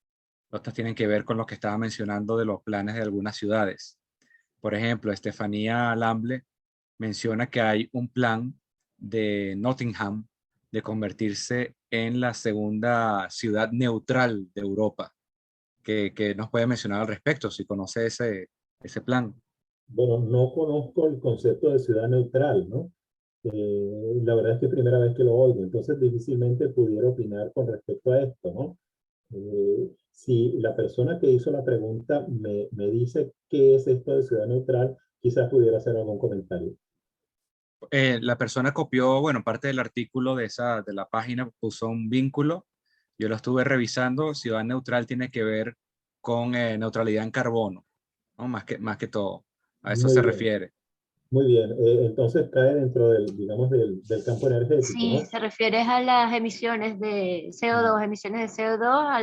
otras tienen que ver con lo que estaba mencionando de los planes de algunas ciudades. Por ejemplo, Estefanía Lamble menciona que hay un plan de Nottingham de convertirse en la segunda ciudad neutral de Europa. ¿Qué nos puede mencionar al respecto, si conoce ese plan? Bueno, no conozco el concepto de ciudad neutral, ¿no? La verdad es que es primera vez que lo oigo, entonces difícilmente pudiera opinar con respecto a esto, ¿no? Si la persona que hizo la pregunta me dice qué es esto de ciudad neutral, quizás pudiera hacer algún comentario. La persona copió, bueno, parte del artículo de la página, puso un vínculo. Yo lo estuve revisando. Ciudad neutral tiene que ver con neutralidad en carbono, ¿no? Más que todo. A eso Muy se bien, refiere. muy bien. Entonces cae dentro del, digamos, del campo energético, Sí, ¿no? se refiere a las emisiones de CO2, emisiones de CO2, a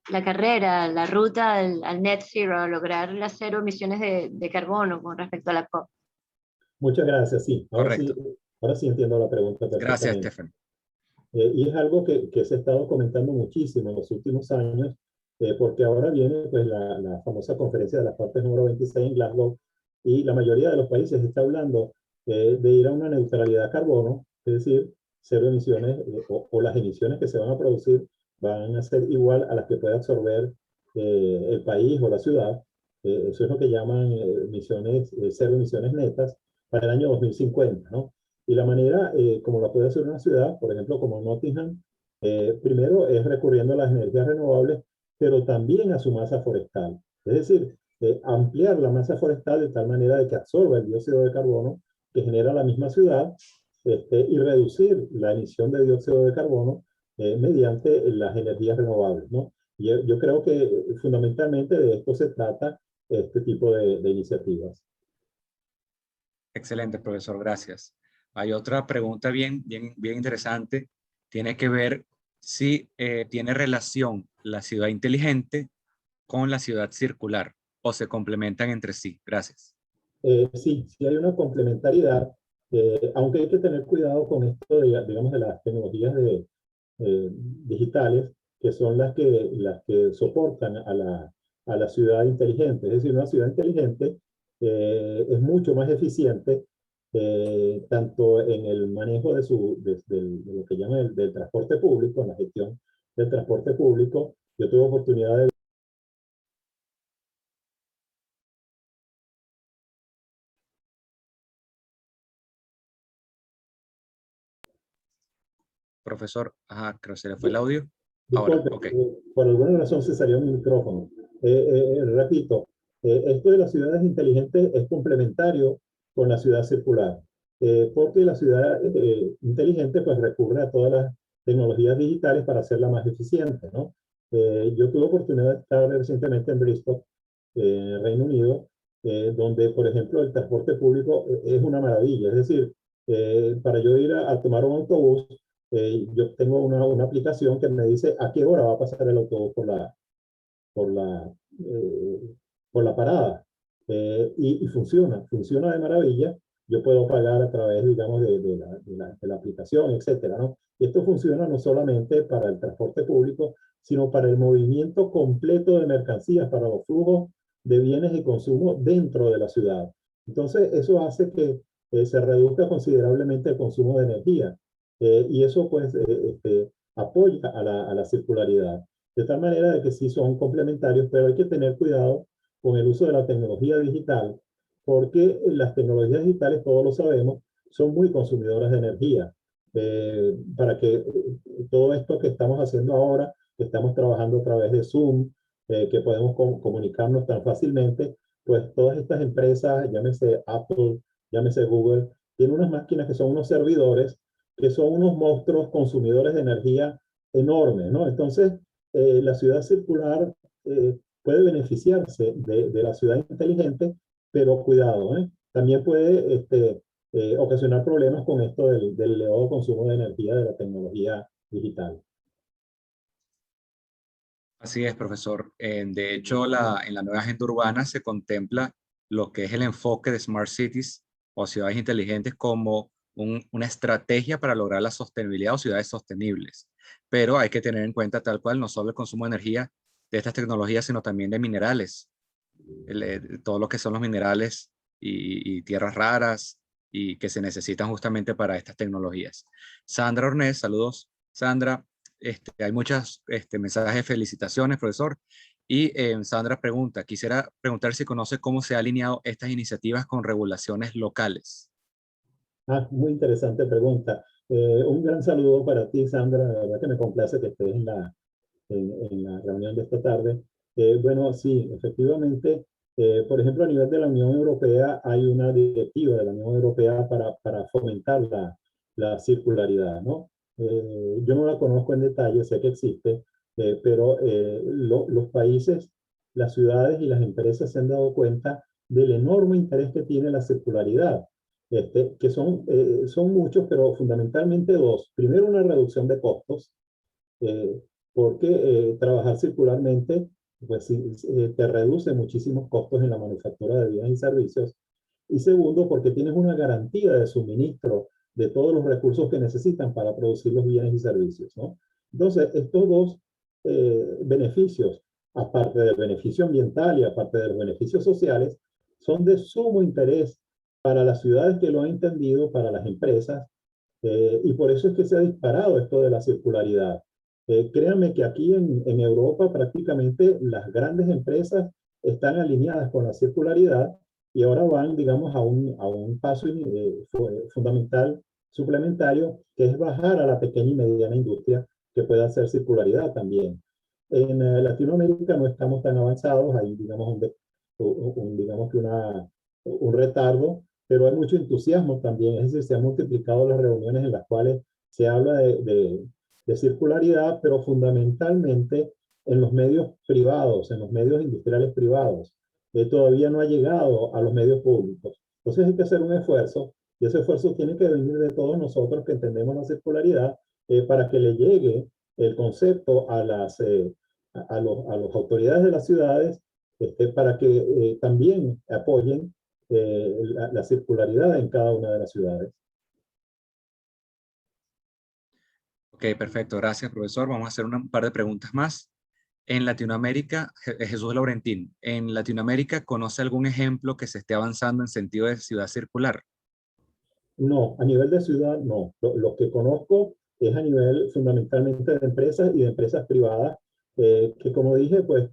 la carrera, la ruta al net zero, a lograr las cero emisiones de carbono con respecto a la COP. Muchas gracias, sí. Correcto. Ahora sí entiendo la pregunta Gracias, perfectamente. Stephen. Y es algo que se ha estado comentando muchísimo en los últimos años, porque ahora viene pues, la famosa conferencia de las partes número 26 en Glasgow, y la mayoría de los países está hablando de ir a una neutralidad de carbono, es decir, cero emisiones, o las emisiones que se van a producir van a ser igual a las que puede absorber el país o la ciudad. Eso es lo que llaman emisiones, cero emisiones netas para el año 2050, ¿no? Y la manera como la puede hacer una ciudad, por ejemplo, como Nottingham, primero es recurriendo a las energías renovables, pero también a su masa forestal. Es decir, ampliar la masa forestal de tal manera de que absorba el dióxido de carbono que genera la misma ciudad, y reducir la emisión de dióxido de carbono mediante las energías renovables, ¿no? Y yo creo que fundamentalmente de esto se trata este tipo de iniciativas. Excelente, profesor. Gracias. Hay otra pregunta bien interesante. Tiene que ver si tiene relación la ciudad inteligente con la ciudad circular o se complementan entre sí. Gracias. Sí, sí hay una complementariedad, aunque hay que tener cuidado con esto, digamos, de las tecnologías digitales, que son las que soportan a la ciudad inteligente. Es decir, una ciudad inteligente es mucho más eficiente, tanto en el manejo de lo que llaman del transporte público, en la gestión del transporte público. Yo tuve oportunidad de... Profesor, ajá, creo que se le fue el audio. Ahora, Disculpe, ok. por alguna razón se salió mi micrófono. Repito, esto de las ciudades inteligentes es complementario con la ciudad circular, porque la ciudad inteligente pues recurre a todas las tecnologías digitales para hacerla más eficiente, ¿no? Yo tuve oportunidad de estar recientemente en Bristol, Reino Unido, donde, por ejemplo, el transporte público es una maravilla. Es decir, para yo ir a tomar un autobús, yo tengo una aplicación que me dice a qué hora va a pasar el autobús por la, eh, por la parada. Y funciona de maravilla. Yo puedo pagar a través, digamos, de la aplicación, etcétera, ¿no? Y esto funciona no solamente para el transporte público, sino para el movimiento completo de mercancías, para los flujos de bienes y consumo dentro de la ciudad. Entonces, eso hace que se reduzca considerablemente el consumo de energía. Y eso, pues, apoya a la circularidad. De tal manera de que sí son complementarios, pero hay que tener cuidado con el uso de la tecnología digital, porque las tecnologías digitales, todos lo sabemos, son muy consumidoras de energía. Para que todo esto que estamos haciendo ahora, que estamos trabajando a través de Zoom, que podemos comunicarnos tan fácilmente, pues todas estas empresas, llámese Apple, llámese Google, tienen unas máquinas que son unos servidores, que son unos monstruos consumidores de energía enormes, ¿no? Entonces, la ciudad circular puede beneficiarse de la ciudad inteligente, pero cuidado, también puede ocasionar problemas con esto del elevado consumo de energía de la tecnología digital. Así es, profesor. De hecho, en la nueva agenda urbana se contempla lo que es el enfoque de Smart Cities o ciudades inteligentes como una estrategia para lograr la sostenibilidad o ciudades sostenibles. Pero hay que tener en cuenta tal cual no solo el consumo de energía de estas tecnologías, sino también de minerales. Todo lo que son los minerales y tierras raras y que se necesitan justamente para estas tecnologías. Sandra Ornés, saludos Sandra. Hay muchos mensajes de felicitaciones, profesor. Y Sandra pregunta, quisiera preguntar si conoce cómo se han alineado estas iniciativas con regulaciones locales. Muy interesante pregunta. Un gran saludo para ti, Sandra. La verdad que me complace que estés en la reunión de esta tarde. Bueno, sí, efectivamente, por ejemplo, a nivel de la Unión Europea hay una directiva de la Unión Europea para fomentar la circularidad, ¿no? Yo no la conozco en detalle, sé que existe, pero los países, las ciudades y las empresas se han dado cuenta del enorme interés que tiene la circularidad, que son muchos, pero fundamentalmente dos. Primero, una reducción de costos, porque trabajar circularmente pues, te reduce muchísimos costos en la manufactura de bienes y servicios. Y segundo, porque tienes una garantía de suministro de todos los recursos que necesitan para producir los bienes y servicios, ¿no? Entonces, estos dos beneficios, aparte del beneficio ambiental y aparte de los beneficios sociales, son de sumo interés para las ciudades que lo han entendido, para las empresas, y por eso es que se ha disparado esto de la circularidad. Créanme que aquí en Europa prácticamente las grandes empresas están alineadas con la circularidad y ahora van, digamos, a un paso fundamental, suplementario, que es bajar a la pequeña y mediana industria que pueda hacer circularidad también. En Latinoamérica no estamos tan avanzados, hay, digamos, digamos que un retardo, pero hay mucho entusiasmo también, es decir, se han multiplicado las reuniones en las cuales se habla de circularidad, pero fundamentalmente en los medios privados, en los medios industriales privados. Todavía no ha llegado a los medios públicos. Entonces hay que hacer un esfuerzo, y ese esfuerzo tiene que venir de todos nosotros que entendemos la circularidad, para que le llegue el concepto a las autoridades de las ciudades, para que también apoyen la circularidad en cada una de las ciudades. Ok, perfecto. Gracias, profesor. Vamos a hacer un par de preguntas más. En Latinoamérica, Jesús Laurentín, ¿en Latinoamérica conoce algún ejemplo que se esté avanzando en sentido de ciudad circular? No, a nivel de ciudad no. Lo que conozco es a nivel fundamentalmente de empresas y de empresas privadas, que como dije, pues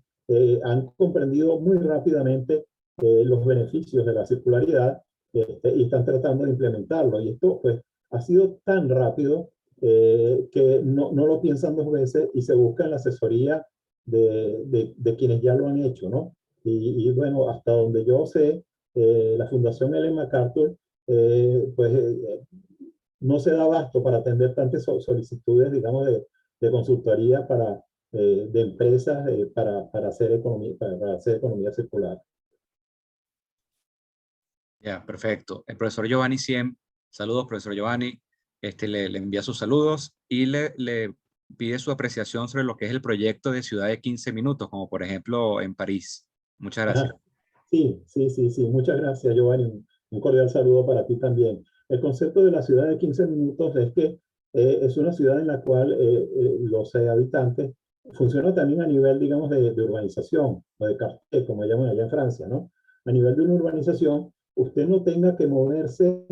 han comprendido muy rápidamente los beneficios de la circularidad, y están tratando de implementarlo. Y esto pues ha sido tan rápido que no lo piensan dos veces y se buscan la asesoría de quienes ya lo han hecho, ¿no? Y bueno, hasta donde yo sé, la Fundación Ellen MacArthur pues no se da abasto para atender tantas solicitudes, digamos, de consultoría de empresas para hacer economía circular. Ya, perfecto. El profesor Giovanni Siem, saludos, profesor Giovanni, le envía sus saludos y le pide su apreciación sobre lo que es el proyecto de ciudad de 15 minutos, como por ejemplo en París. Muchas gracias. Sí. Muchas gracias, Giovanni. Un cordial saludo para ti también. El concepto de la ciudad de 15 minutos es que es una ciudad en la cual los habitantes funcionan también a nivel, digamos, de urbanización, o de quartier, como llaman allá en Francia, ¿no? A nivel de una urbanización, usted no tenga que moverse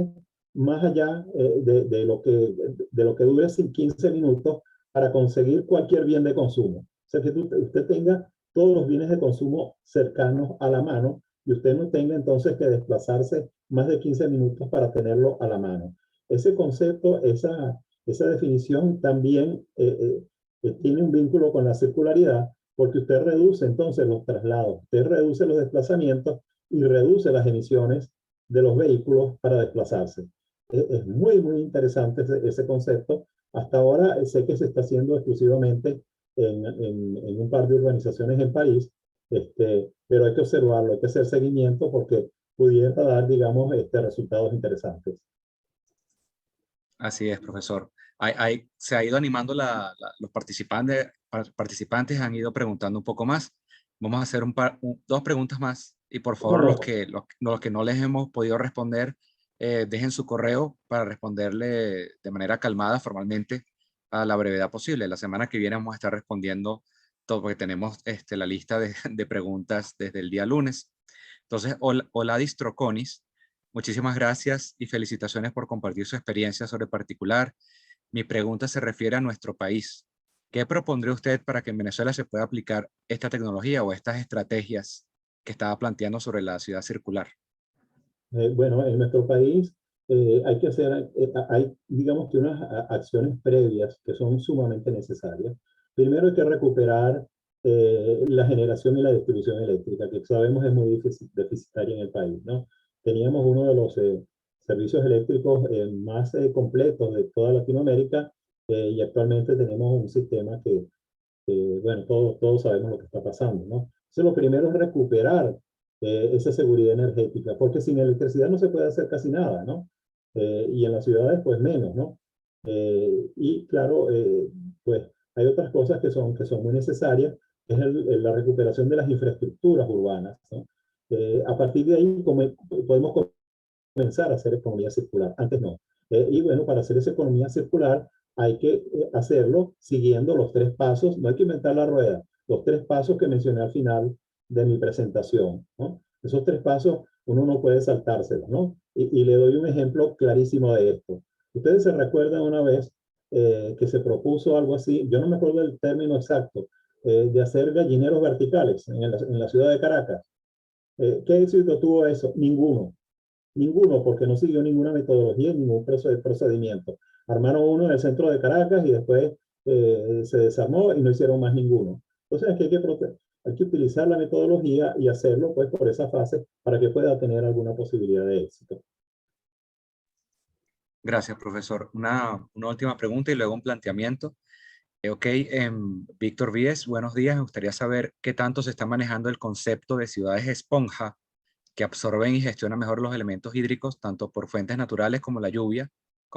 más allá de lo que dure 15 minutos para conseguir cualquier bien de consumo. O sea, que usted tenga todos los bienes de consumo cercanos a la mano y usted no tenga entonces que desplazarse más de 15 minutos para tenerlo a la mano. Ese concepto, esa definición también tiene un vínculo con la circularidad, porque usted reduce entonces los traslados, usted reduce los desplazamientos y reduce las emisiones de los vehículos para desplazarse. Es muy interesante ese concepto. Hasta ahora sé que se está haciendo exclusivamente en un par de urbanizaciones en París, pero hay que observarlo, hay que hacer seguimiento porque pudiera dar, digamos, resultados interesantes. Así es, profesor. Se ha ido animando los participantes han ido preguntando un poco más. Vamos a hacer dos preguntas más y por favor los que no les hemos podido responder, dejen su correo para responderle de manera calmada, formalmente, a la brevedad posible. La semana que viene vamos a estar respondiendo todo porque tenemos la lista de preguntas desde el día lunes. Entonces, Oladis Troconis Muchísimas gracias y felicitaciones por compartir su experiencia sobre particular. Mi pregunta se refiere a nuestro país. ¿Qué propondría usted para que en Venezuela se pueda aplicar esta tecnología o estas estrategias que estaba planteando sobre la ciudad circular? Bueno, en nuestro país hay que hacer, hay digamos que unas acciones previas que son sumamente necesarias. Primero hay que recuperar la generación y la distribución eléctrica, que sabemos es muy deficitaria en el país, ¿no? Teníamos uno de los servicios eléctricos más completos de toda Latinoamérica y actualmente tenemos un sistema bueno, todos sabemos lo que está pasando, ¿no? Entonces, lo primero es recuperar esa seguridad energética, porque sin electricidad no se puede hacer casi nada, ¿no? Y en las ciudades, pues menos, ¿no? Y claro, pues hay otras cosas que son muy necesarias, que es la recuperación de las infraestructuras urbanas, ¿no? A partir de ahí podemos comenzar a hacer economía circular, antes no. Y bueno, para hacer esa economía circular hay que hacerlo siguiendo los 3 pasos, no hay que inventar la rueda, los 3 pasos que mencioné al final de mi presentación, ¿no? Esos 3 pasos uno no puede saltárselos, ¿no? Y le doy un ejemplo clarísimo de esto. Ustedes se recuerdan una vez que se propuso algo así, yo no me acuerdo del término exacto, de hacer gallineros verticales en la ciudad de Caracas. ¿Qué éxito tuvo eso? Ninguno. Ninguno, porque no siguió ninguna metodología, ningún procedimiento. Armaron uno en el centro de Caracas y después se desarmó y no hicieron más ninguno. Entonces aquí hay que utilizar la metodología y hacerlo pues por esa fase para que pueda tener alguna posibilidad de éxito. Gracias, profesor. Una última pregunta y luego un planteamiento. Ok, Víctor Víez, buenos días. Me gustaría saber qué tanto se está manejando el concepto de ciudades esponja que absorben y gestionan mejor los elementos hídricos, tanto por fuentes naturales como la lluvia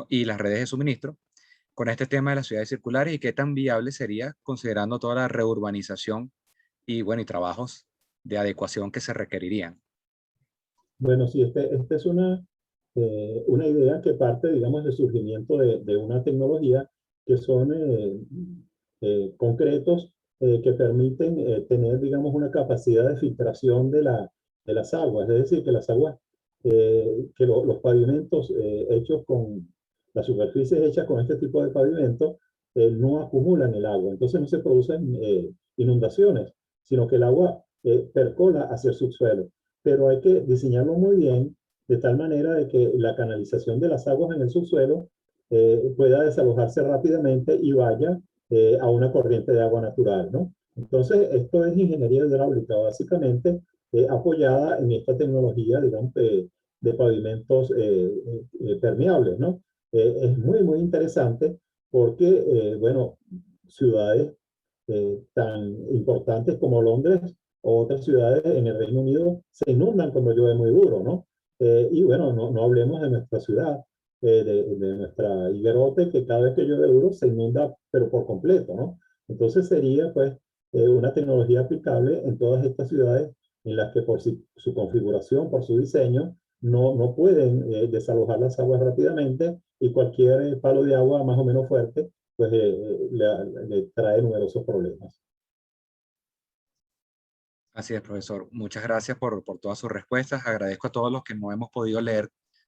y las redes de suministro, con este tema de las ciudades circulares y qué tan viable sería considerando toda la reurbanización y, bueno, y trabajos de adecuación que se requerirían. Bueno, sí, esta es una idea que parte, digamos, del surgimiento de una tecnología que son concretos que permiten tener, digamos, una capacidad de filtración de las aguas. Es decir, que las aguas, los pavimentos hechos con, las superficies hechas con este tipo de pavimentos no acumulan el agua. Entonces no se producen inundaciones, sino que el agua percola hacia el subsuelo. Pero hay que diseñarlo muy bien de tal manera de que la canalización de las aguas en el subsuelo pueda desalojarse rápidamente y vaya a una corriente de agua natural, ¿no? Entonces, esto es ingeniería hidráulica, básicamente apoyada en esta tecnología, digamos, de pavimentos permeables, ¿no? Es muy, muy interesante porque, bueno, ciudades tan importantes como Londres o otras ciudades en el Reino Unido se inundan cuando llueve muy duro, ¿no? Y bueno, no hablemos de nuestra ciudad, de nuestra Higuerote, que cada vez que llueve duro se inunda, pero por completo, ¿no? Entonces sería, pues, una tecnología aplicable en todas estas ciudades en las que por su configuración, por su diseño, no pueden desalojar las aguas rápidamente y cualquier palo de agua más o menos fuerte, pues le trae numerosos problemas. Así es, profesor. Muchas gracias por todas sus respuestas. Agradezco a todos los que no hemos podido leer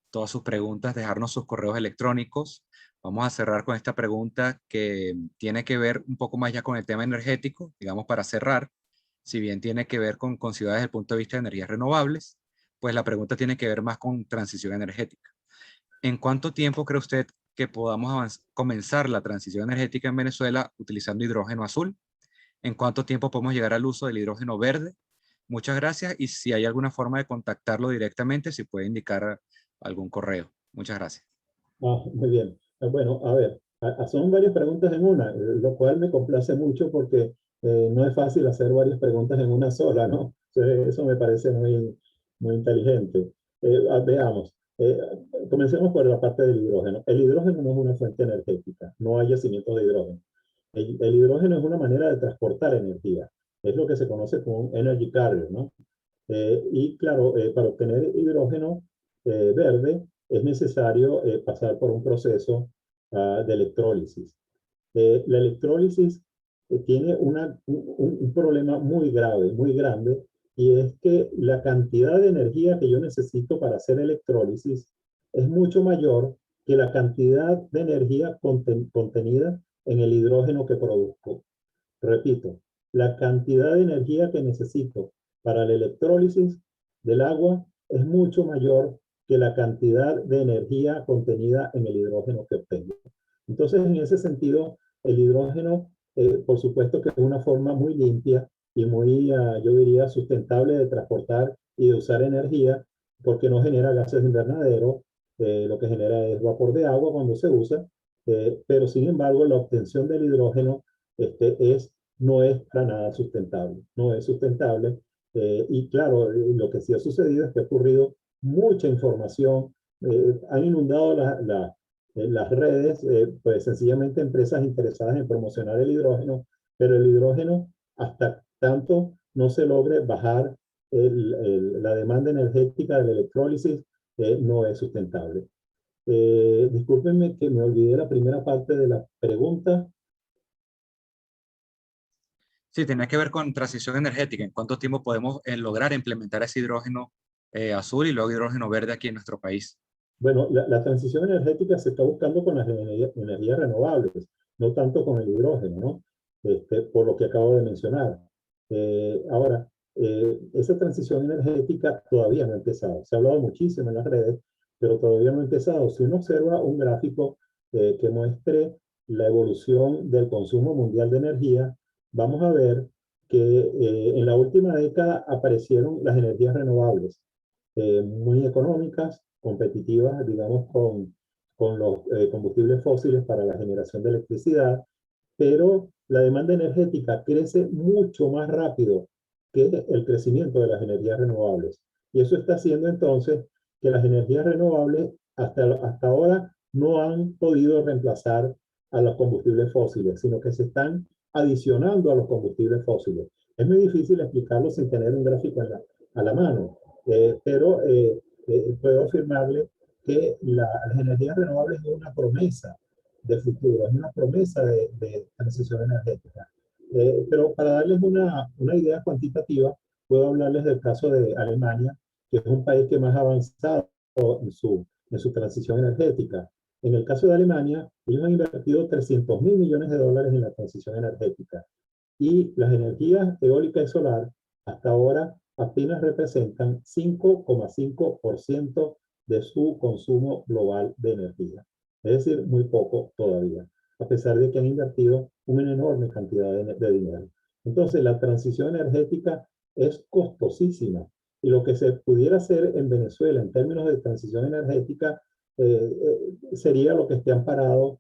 todas sus preguntas, dejarnos sus correos electrónicos. Vamos a cerrar con esta pregunta que tiene que ver un poco más ya con el tema energético, digamos para cerrar. Si bien tiene que ver con ciudades desde el punto de vista de energías renovables, pues la pregunta tiene que ver más con transición energética. ¿En cuánto tiempo cree usted que podamos comenzar la transición energética en Venezuela utilizando hidrógeno azul? ¿En cuánto tiempo podemos llegar al uso del hidrógeno verde? Muchas gracias y si hay alguna forma de contactarlo directamente, si puede indicar algún correo. Muchas gracias. Muy bien. Bueno, a ver, son varias preguntas en una, lo cual me complace mucho porque no es fácil hacer varias preguntas en una sola, ¿no? Eso me parece muy, muy inteligente. Veamos, comencemos por la parte del hidrógeno. El hidrógeno no es una fuente energética, no hay yacimientos de hidrógeno. El hidrógeno es una manera de transportar energía, es lo que se conoce como un energy carrier, ¿no? Y claro, para obtener hidrógeno verde es necesario pasar por un proceso de electrólisis. La electrólisis tiene un problema muy grave, muy grande, y es que la cantidad de energía que yo necesito para hacer electrólisis es mucho mayor que la cantidad de energía contenida en el hidrógeno que produzco. Repito, la cantidad de energía que necesito para la electrólisis del agua es mucho mayor que la cantidad de energía contenida en el hidrógeno que obtengo. Entonces, en ese sentido, el hidrógeno, por supuesto que es una forma muy limpia y muy, yo diría, sustentable de transportar y de usar energía, porque no genera gases de invernadero, lo que genera es vapor de agua cuando se usa, pero sin embargo, la obtención del hidrógeno no es para nada sustentable, no es sustentable. Y claro, lo que sí ha sucedido es que ha ocurrido mucha información, han inundado las redes, pues sencillamente empresas interesadas en promocionar el hidrógeno, pero el hidrógeno, hasta tanto no se logre bajar la demanda energética de la electrólisis, no es sustentable. Discúlpenme que me olvidé la primera parte de la pregunta. Sí, tenía que ver con transición energética. ¿En cuánto tiempo podemos lograr implementar ese hidrógeno azul y luego hidrógeno verde aquí en nuestro país? Bueno, la transición energética se está buscando con las energías renovables, no tanto con el hidrógeno, ¿no? Por lo que acabo de mencionar. Ahora, esa transición energética todavía no ha empezado. Se ha hablado muchísimo en las redes, pero todavía no ha empezado. Si uno observa un gráfico que muestre la evolución del consumo mundial de energía, vamos a ver que en la última década aparecieron las energías renovables, muy económicas, competitivas, digamos, con los combustibles fósiles para la generación de electricidad, pero la demanda energética crece mucho más rápido que el crecimiento de las energías renovables. Y eso está haciendo entonces que las energías renovables hasta ahora no han podido reemplazar a los combustibles fósiles, sino que se están adicionando a los combustibles fósiles. Es muy difícil explicarlo sin tener un gráfico a la mano, pero puedo afirmarle que las energías renovables es una promesa de futuro, es una promesa de transición energética. Pero para darles una idea cuantitativa, puedo hablarles del caso de Alemania, que es un país que más ha avanzado en su transición energética. En el caso de Alemania, ellos han invertido 300.000 millones de dólares en la transición energética. Y las energías eólica y solar hasta ahora apenas representan 5,5% de su consumo global de energía. Es decir, muy poco todavía, a pesar de que han invertido una enorme cantidad de dinero. Entonces, la transición energética es costosísima. Y lo que se pudiera hacer en Venezuela en términos de transición energética sería lo que esté amparado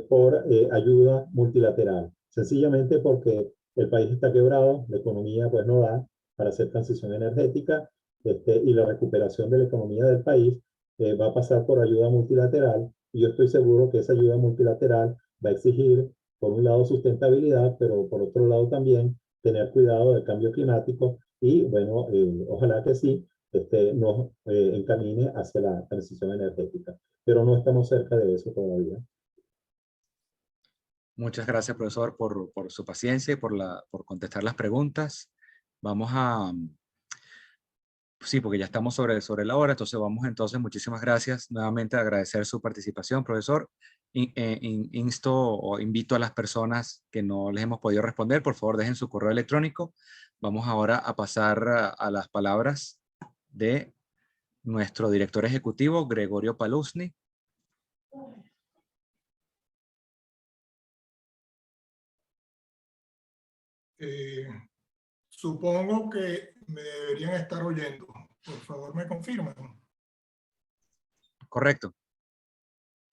por ayuda multilateral. Sencillamente porque el país está quebrado, la economía pues no da para hacer transición energética, y la recuperación de la economía del país va a pasar por ayuda multilateral, y yo estoy seguro que esa ayuda multilateral va a exigir, por un lado, sustentabilidad, pero por otro lado también tener cuidado del cambio climático, y bueno, ojalá que sí, nos encamine hacia la transición energética, pero no estamos cerca de eso todavía. Muchas gracias, profesor, por su paciencia y por contestar las preguntas. Vamos a... Sí, porque ya estamos sobre la hora, entonces muchísimas gracias. Nuevamente agradecer su participación, profesor. Insto o invito a las personas que no les hemos podido responder, por favor dejen su correo electrónico. Vamos ahora a pasar a las palabras de nuestro director ejecutivo, Gregorio Paluzzi. Supongo que me deberían estar oyendo. Por favor, me confirman. Correcto.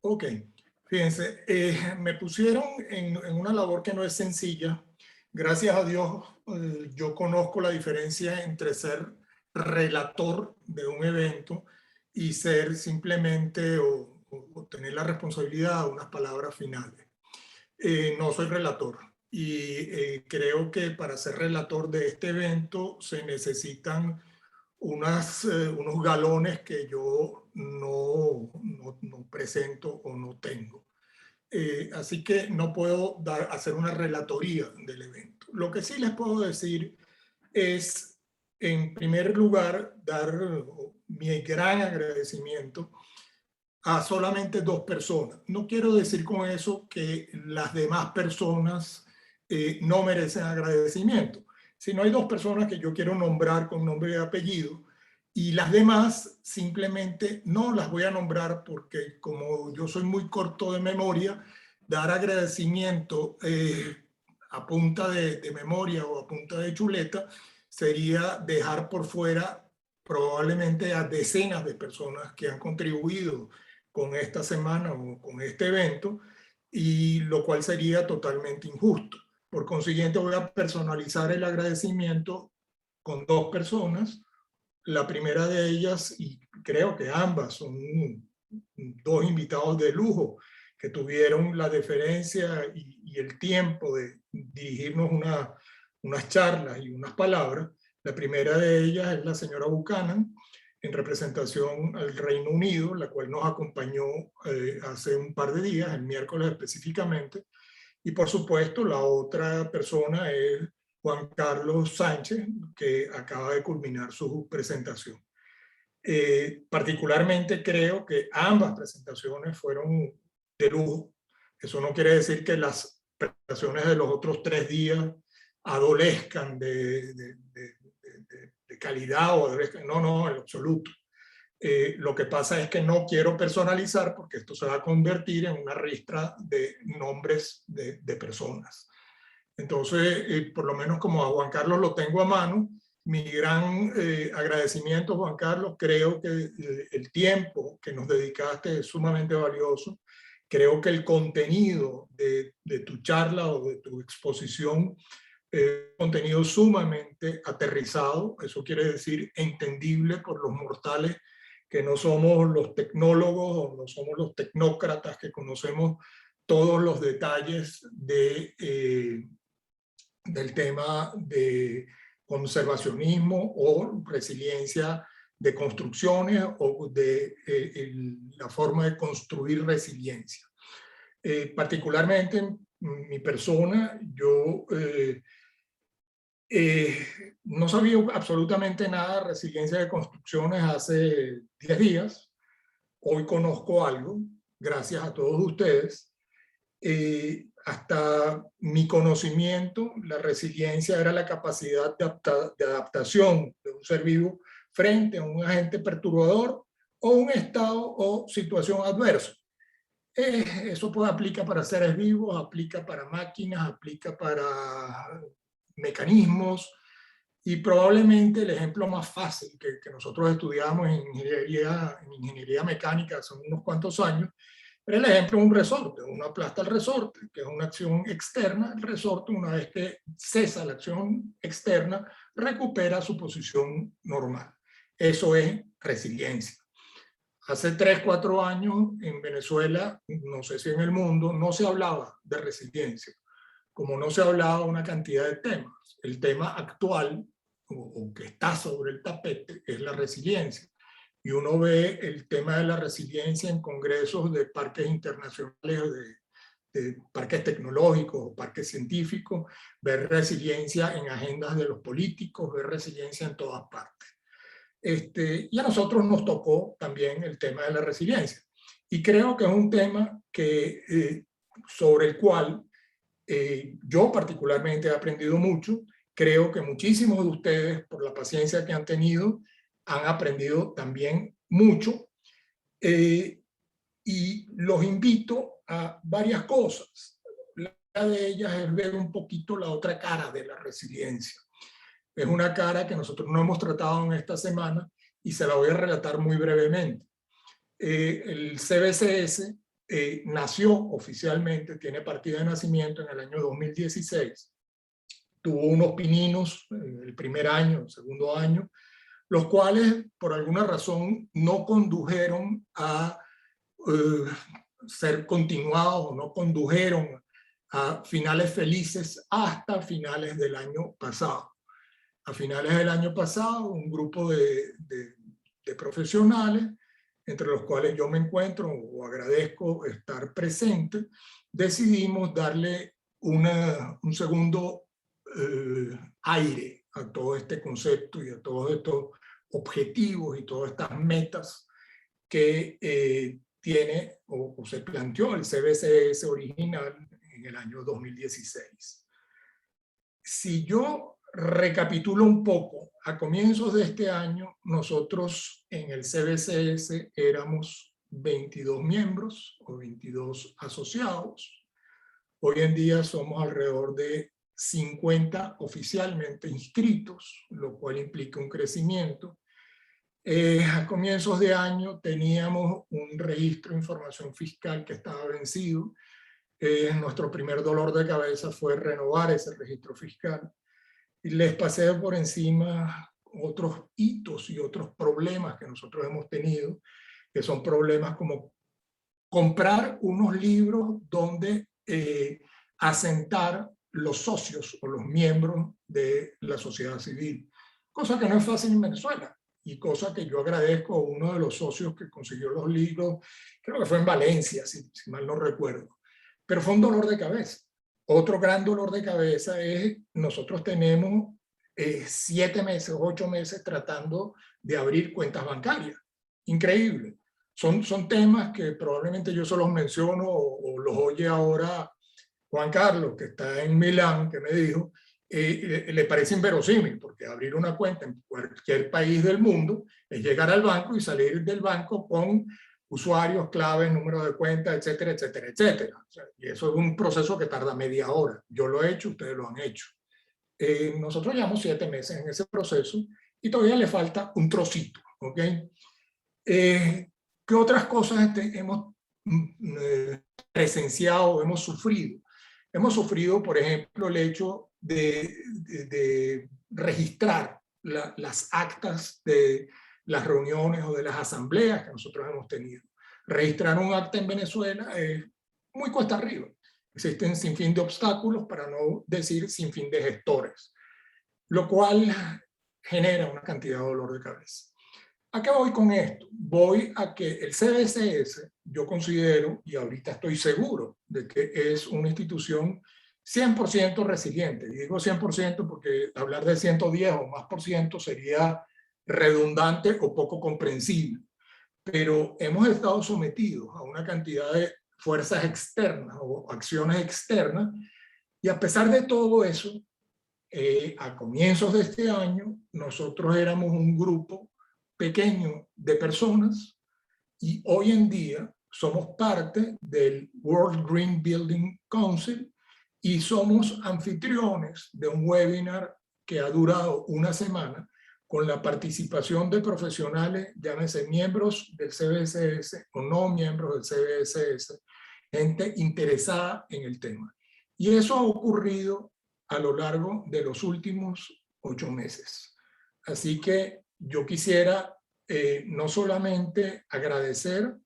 Ok. Fíjense, me pusieron en una labor que no es sencilla. Gracias a Dios, yo conozco la diferencia entre ser relator de un evento y ser simplemente o tener la responsabilidad de unas palabras finales. No soy relator y creo que para ser relator de este evento se necesitan unos galones que yo no presento o no tengo. Así que no puedo hacer una relatoría del evento. Lo que sí les puedo decir es en primer lugar, dar mi gran agradecimiento a solamente 2 personas. No quiero decir con eso que las demás personas no merecen agradecimiento, sino hay 2 personas que yo quiero nombrar con nombre y apellido, y las demás simplemente no las voy a nombrar porque como yo soy muy corto de memoria, dar agradecimiento a punta de memoria o a punta de chuleta sería dejar por fuera probablemente a decenas de personas que han contribuido con esta semana o con este evento, y lo cual sería totalmente injusto. Por consiguiente, voy a personalizar el agradecimiento con 2 personas. La primera de ellas, y creo que ambas son 2 invitados de lujo que tuvieron la deferencia y el tiempo de dirigirnos unas charlas y unas palabras. La primera de ellas es la señora Buchanan, en representación al Reino Unido, la cual nos acompañó hace un par de días, el miércoles específicamente. Y por supuesto, la otra persona es Juan Carlos Sánchez, que acaba de culminar su presentación. Particularmente creo que ambas presentaciones fueron de lujo. Eso no quiere decir que las presentaciones de los otros 3 días adolezcan de calidad o adolezcan. No, no, en absoluto. Lo que pasa es que no quiero personalizar porque esto se va a convertir en una ristra de nombres de personas. Entonces, por lo menos como a Juan Carlos lo tengo a mano, mi gran agradecimiento, Juan Carlos. Creo que el tiempo que nos dedicaste es sumamente valioso. Creo que el contenido de tu charla o de tu exposición es contenido sumamente aterrizado. Eso quiere decir entendible por los mortales que no somos los tecnólogos o no somos los tecnócratas que conocemos todos los detalles del tema de conservacionismo o resiliencia de construcciones o de la forma de construir resiliencia. Particularmente en mi persona, yo no sabía absolutamente nada de resiliencia de construcciones hace 10 días. Hoy conozco algo, gracias a todos ustedes. Hasta mi conocimiento, la resiliencia era la capacidad de adaptación de un ser vivo frente a un agente perturbador o un estado o situación adverso. Eso pues aplica para seres vivos, aplica para máquinas, aplica para mecanismos, y probablemente el ejemplo más fácil que nosotros estudiamos en ingeniería mecánica hace unos cuantos años, era el ejemplo de un resorte. Uno aplasta el resorte, que es una acción externa. El resorte, una vez que cesa la acción externa, recupera su posición normal. Eso es resiliencia. Hace 3, 4 años en Venezuela, no sé si en el mundo, no se hablaba de resiliencia, como no se hablaba una cantidad de temas. El tema actual, o que está sobre el tapete, es la resiliencia. Y uno ve el tema de la resiliencia en congresos de parques internacionales, de parques tecnológicos o parques científicos, ver resiliencia en agendas de los políticos, ver resiliencia en todas partes. Y a nosotros nos tocó también el tema de la resiliencia. Y creo que es un tema sobre el cual yo particularmente he aprendido mucho. Creo que muchísimos de ustedes, por la paciencia que han tenido, han aprendido también mucho. Y los invito a varias cosas. La de ellas es ver un poquito la otra cara de la resiliencia. Es una cara que nosotros no hemos tratado en esta semana y se la voy a relatar muy brevemente. El CBCS nació oficialmente, tiene partida de nacimiento en el año 2016. Tuvo unos pininos el primer año, el segundo año, los cuales por alguna razón no condujeron a ser continuados o no condujeron a finales felices hasta finales del año pasado. A finales del año pasado, un grupo de profesionales, entre los cuales yo me encuentro o agradezco estar presente, decidimos darle un segundo aire a todo este concepto y a todos estos objetivos y todas estas metas que tiene o se planteó el CBCS original en el año 2016. Si yo recapitulo un poco, a comienzos de este año, nosotros en el CBCS éramos 22 miembros o 22 asociados. Hoy en día somos alrededor de 50 oficialmente inscritos, lo cual implica un crecimiento. A comienzos de año teníamos un registro de información fiscal que estaba vencido. Nuestro primer dolor de cabeza fue renovar ese registro fiscal. Y les pasé por encima otros hitos y otros problemas que nosotros hemos tenido, que son problemas como comprar unos libros donde asentar los socios o los miembros de la sociedad civil, cosa que no es fácil en Venezuela y cosa que yo agradezco a uno de los socios que consiguió los libros, creo que fue en Valencia, si mal no recuerdo, pero fue un dolor de cabeza. Otro gran dolor de cabeza es nosotros tenemos 7 meses, 8 meses tratando de abrir cuentas bancarias. Increíble. Son temas que probablemente yo se los menciono o los oye ahora Juan Carlos, que está en Milán, que me dijo, le parece inverosímil, porque abrir una cuenta en cualquier país del mundo es llegar al banco y salir del banco con usuarios, claves, número de cuenta, etcétera, etcétera, etcétera. O sea, y eso es un proceso que tarda media hora. Yo lo he hecho, ustedes lo han hecho. Nosotros llevamos 7 meses en ese proceso y todavía le falta un trocito, ¿ok? ¿Qué otras cosas hemos presenciado, hemos sufrido? Hemos sufrido, por ejemplo, el hecho de registrar las actas de las reuniones o de las asambleas que nosotros hemos tenido. Registrar un acta en Venezuela es muy cuesta arriba. Existen sin fin de obstáculos, para no decir sin fin de gestores, lo cual genera una cantidad de dolor de cabeza. ¿A qué voy con esto? Voy a que el CBCS, yo considero, y ahorita estoy seguro, de que es una institución 100% resiliente. Y digo 100% porque hablar de 110 o más por ciento sería redundante o poco comprensible. Pero hemos estado sometidos a una cantidad de fuerzas externas o acciones externas, y a pesar de todo eso, a comienzos de este año, nosotros éramos un grupo pequeño de personas y hoy en día somos parte del World Green Building Council y somos anfitriones de un webinar que ha durado una semana con la participación de profesionales, llámese miembros del CBCS o no miembros del CBCS, gente interesada en el tema. Y eso ha ocurrido a lo largo de los últimos 8 meses. Así que yo quisiera no solamente agradecer,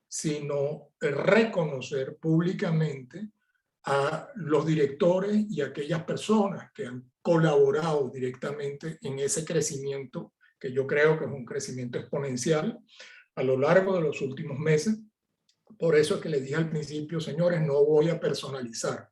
sino reconocer públicamente a los directores y a aquellas personas que han colaborado directamente en ese crecimiento, que yo creo que es un crecimiento exponencial a lo largo de los últimos meses. Por eso es que les dije al principio, señores, no voy a personalizar,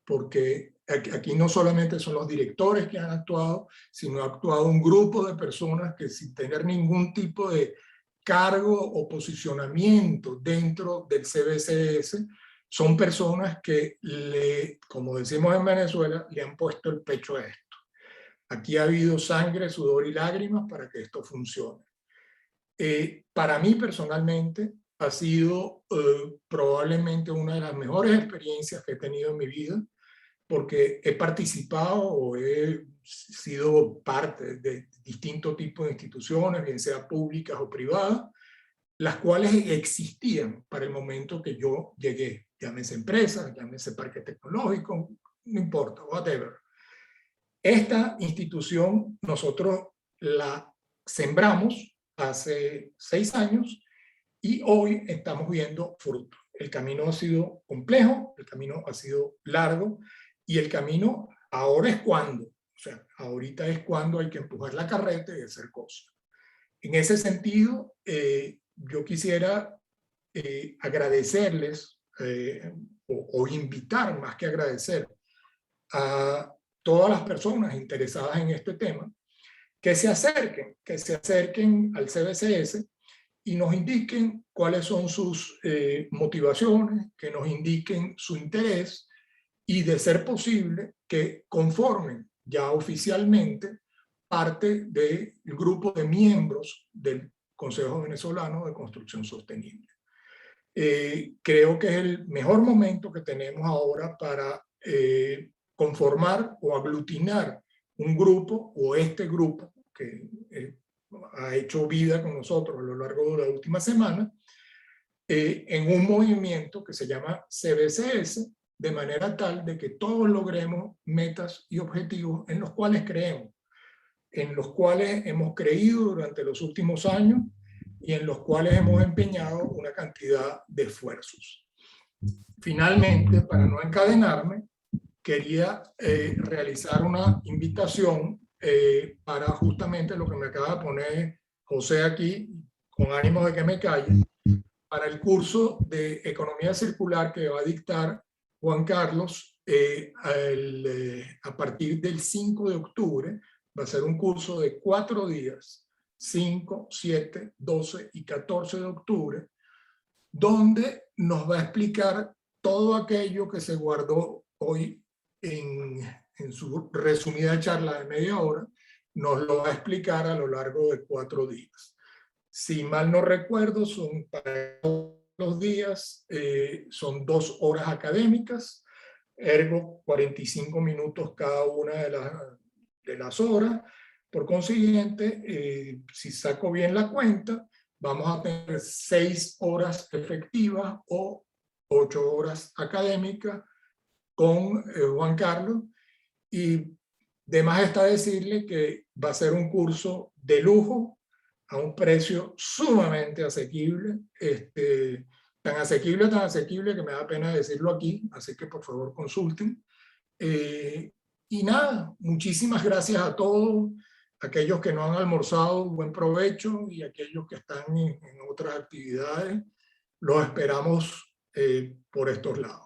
porque aquí no solamente son los directores que han actuado, sino ha actuado un grupo de personas que sin tener ningún tipo de cargo o posicionamiento dentro del CBCS, son personas que, como decimos en Venezuela, le han puesto el pecho a esto. Aquí ha habido sangre, sudor y lágrimas para que esto funcione. Para mí personalmente ha sido probablemente una de las mejores experiencias que he tenido en mi vida, porque he participado o he sido parte de distintos tipos de instituciones, bien sea públicas o privadas, las cuales existían para el momento que yo llegué, llámese empresas, llámese parque tecnológico, no importa, whatever. Esta institución nosotros la sembramos hace 6 años y hoy estamos viendo frutos. El camino ha sido complejo, el camino ha sido largo y el camino ahora es cuando, o sea, ahorita es cuando hay que empujar la carreta y hacer cosas. En ese sentido, yo quisiera agradecerles o invitar más que agradecer a todas las personas interesadas en este tema que se acerquen al CBCS y nos indiquen cuáles son sus motivaciones, que nos indiquen su interés y, de ser posible, que conformen ya oficialmente parte del grupo de miembros del Consejo Venezolano de Construcción Sostenible. Creo que es el mejor momento que tenemos ahora para conformar o aglutinar un grupo, o este grupo que ha hecho vida con nosotros a lo largo de la última semana, en un movimiento que se llama CBCS, de manera tal de que todos logremos metas y objetivos en los cuales creemos, en los cuales hemos creído durante los últimos años y en los cuales hemos empeñado una cantidad de esfuerzos. Finalmente, para no encadenarme, quería realizar una invitación para justamente lo que me acaba de poner José aquí, con ánimo de que me calle, para el curso de Economía Circular que va a dictar Juan Carlos a partir del 5 de octubre. Va a ser un curso de 4 días, 5, 7, 12 y 14 de octubre, donde nos va a explicar todo aquello que se guardó hoy en su resumida charla de media hora, nos lo va a explicar a lo largo de 4 días. Si mal no recuerdo, son para los días, son 2 horas académicas, ergo 45 minutos cada una de las horas. Por consiguiente, si saco bien la cuenta, vamos a tener 6 horas efectivas o 8 horas académicas con Juan Carlos, y de más está decirle que va a ser un curso de lujo a un precio sumamente asequible, tan asequible que me da pena decirlo aquí, así que por favor consulten. Y nada, muchísimas gracias a todos, aquellos que no han almorzado, buen provecho, y aquellos que están en otras actividades, los esperamos por estos lados.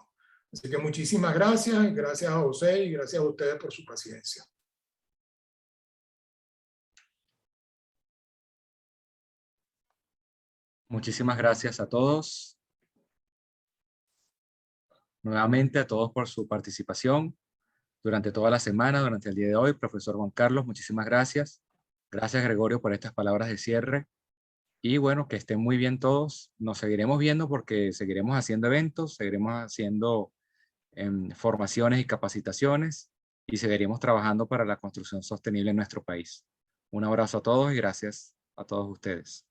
Así que muchísimas gracias, gracias a José y gracias a ustedes por su paciencia. Muchísimas gracias a todos. Nuevamente a todos por su participación durante toda la semana, durante el día de hoy. Profesor Juan Carlos, muchísimas gracias. Gracias, Gregorio, por estas palabras de cierre. Y bueno, que estén muy bien todos. Nos seguiremos viendo porque seguiremos haciendo eventos, seguiremos haciendo formaciones y capacitaciones y seguiremos trabajando para la construcción sostenible en nuestro país. Un abrazo a todos y gracias a todos ustedes.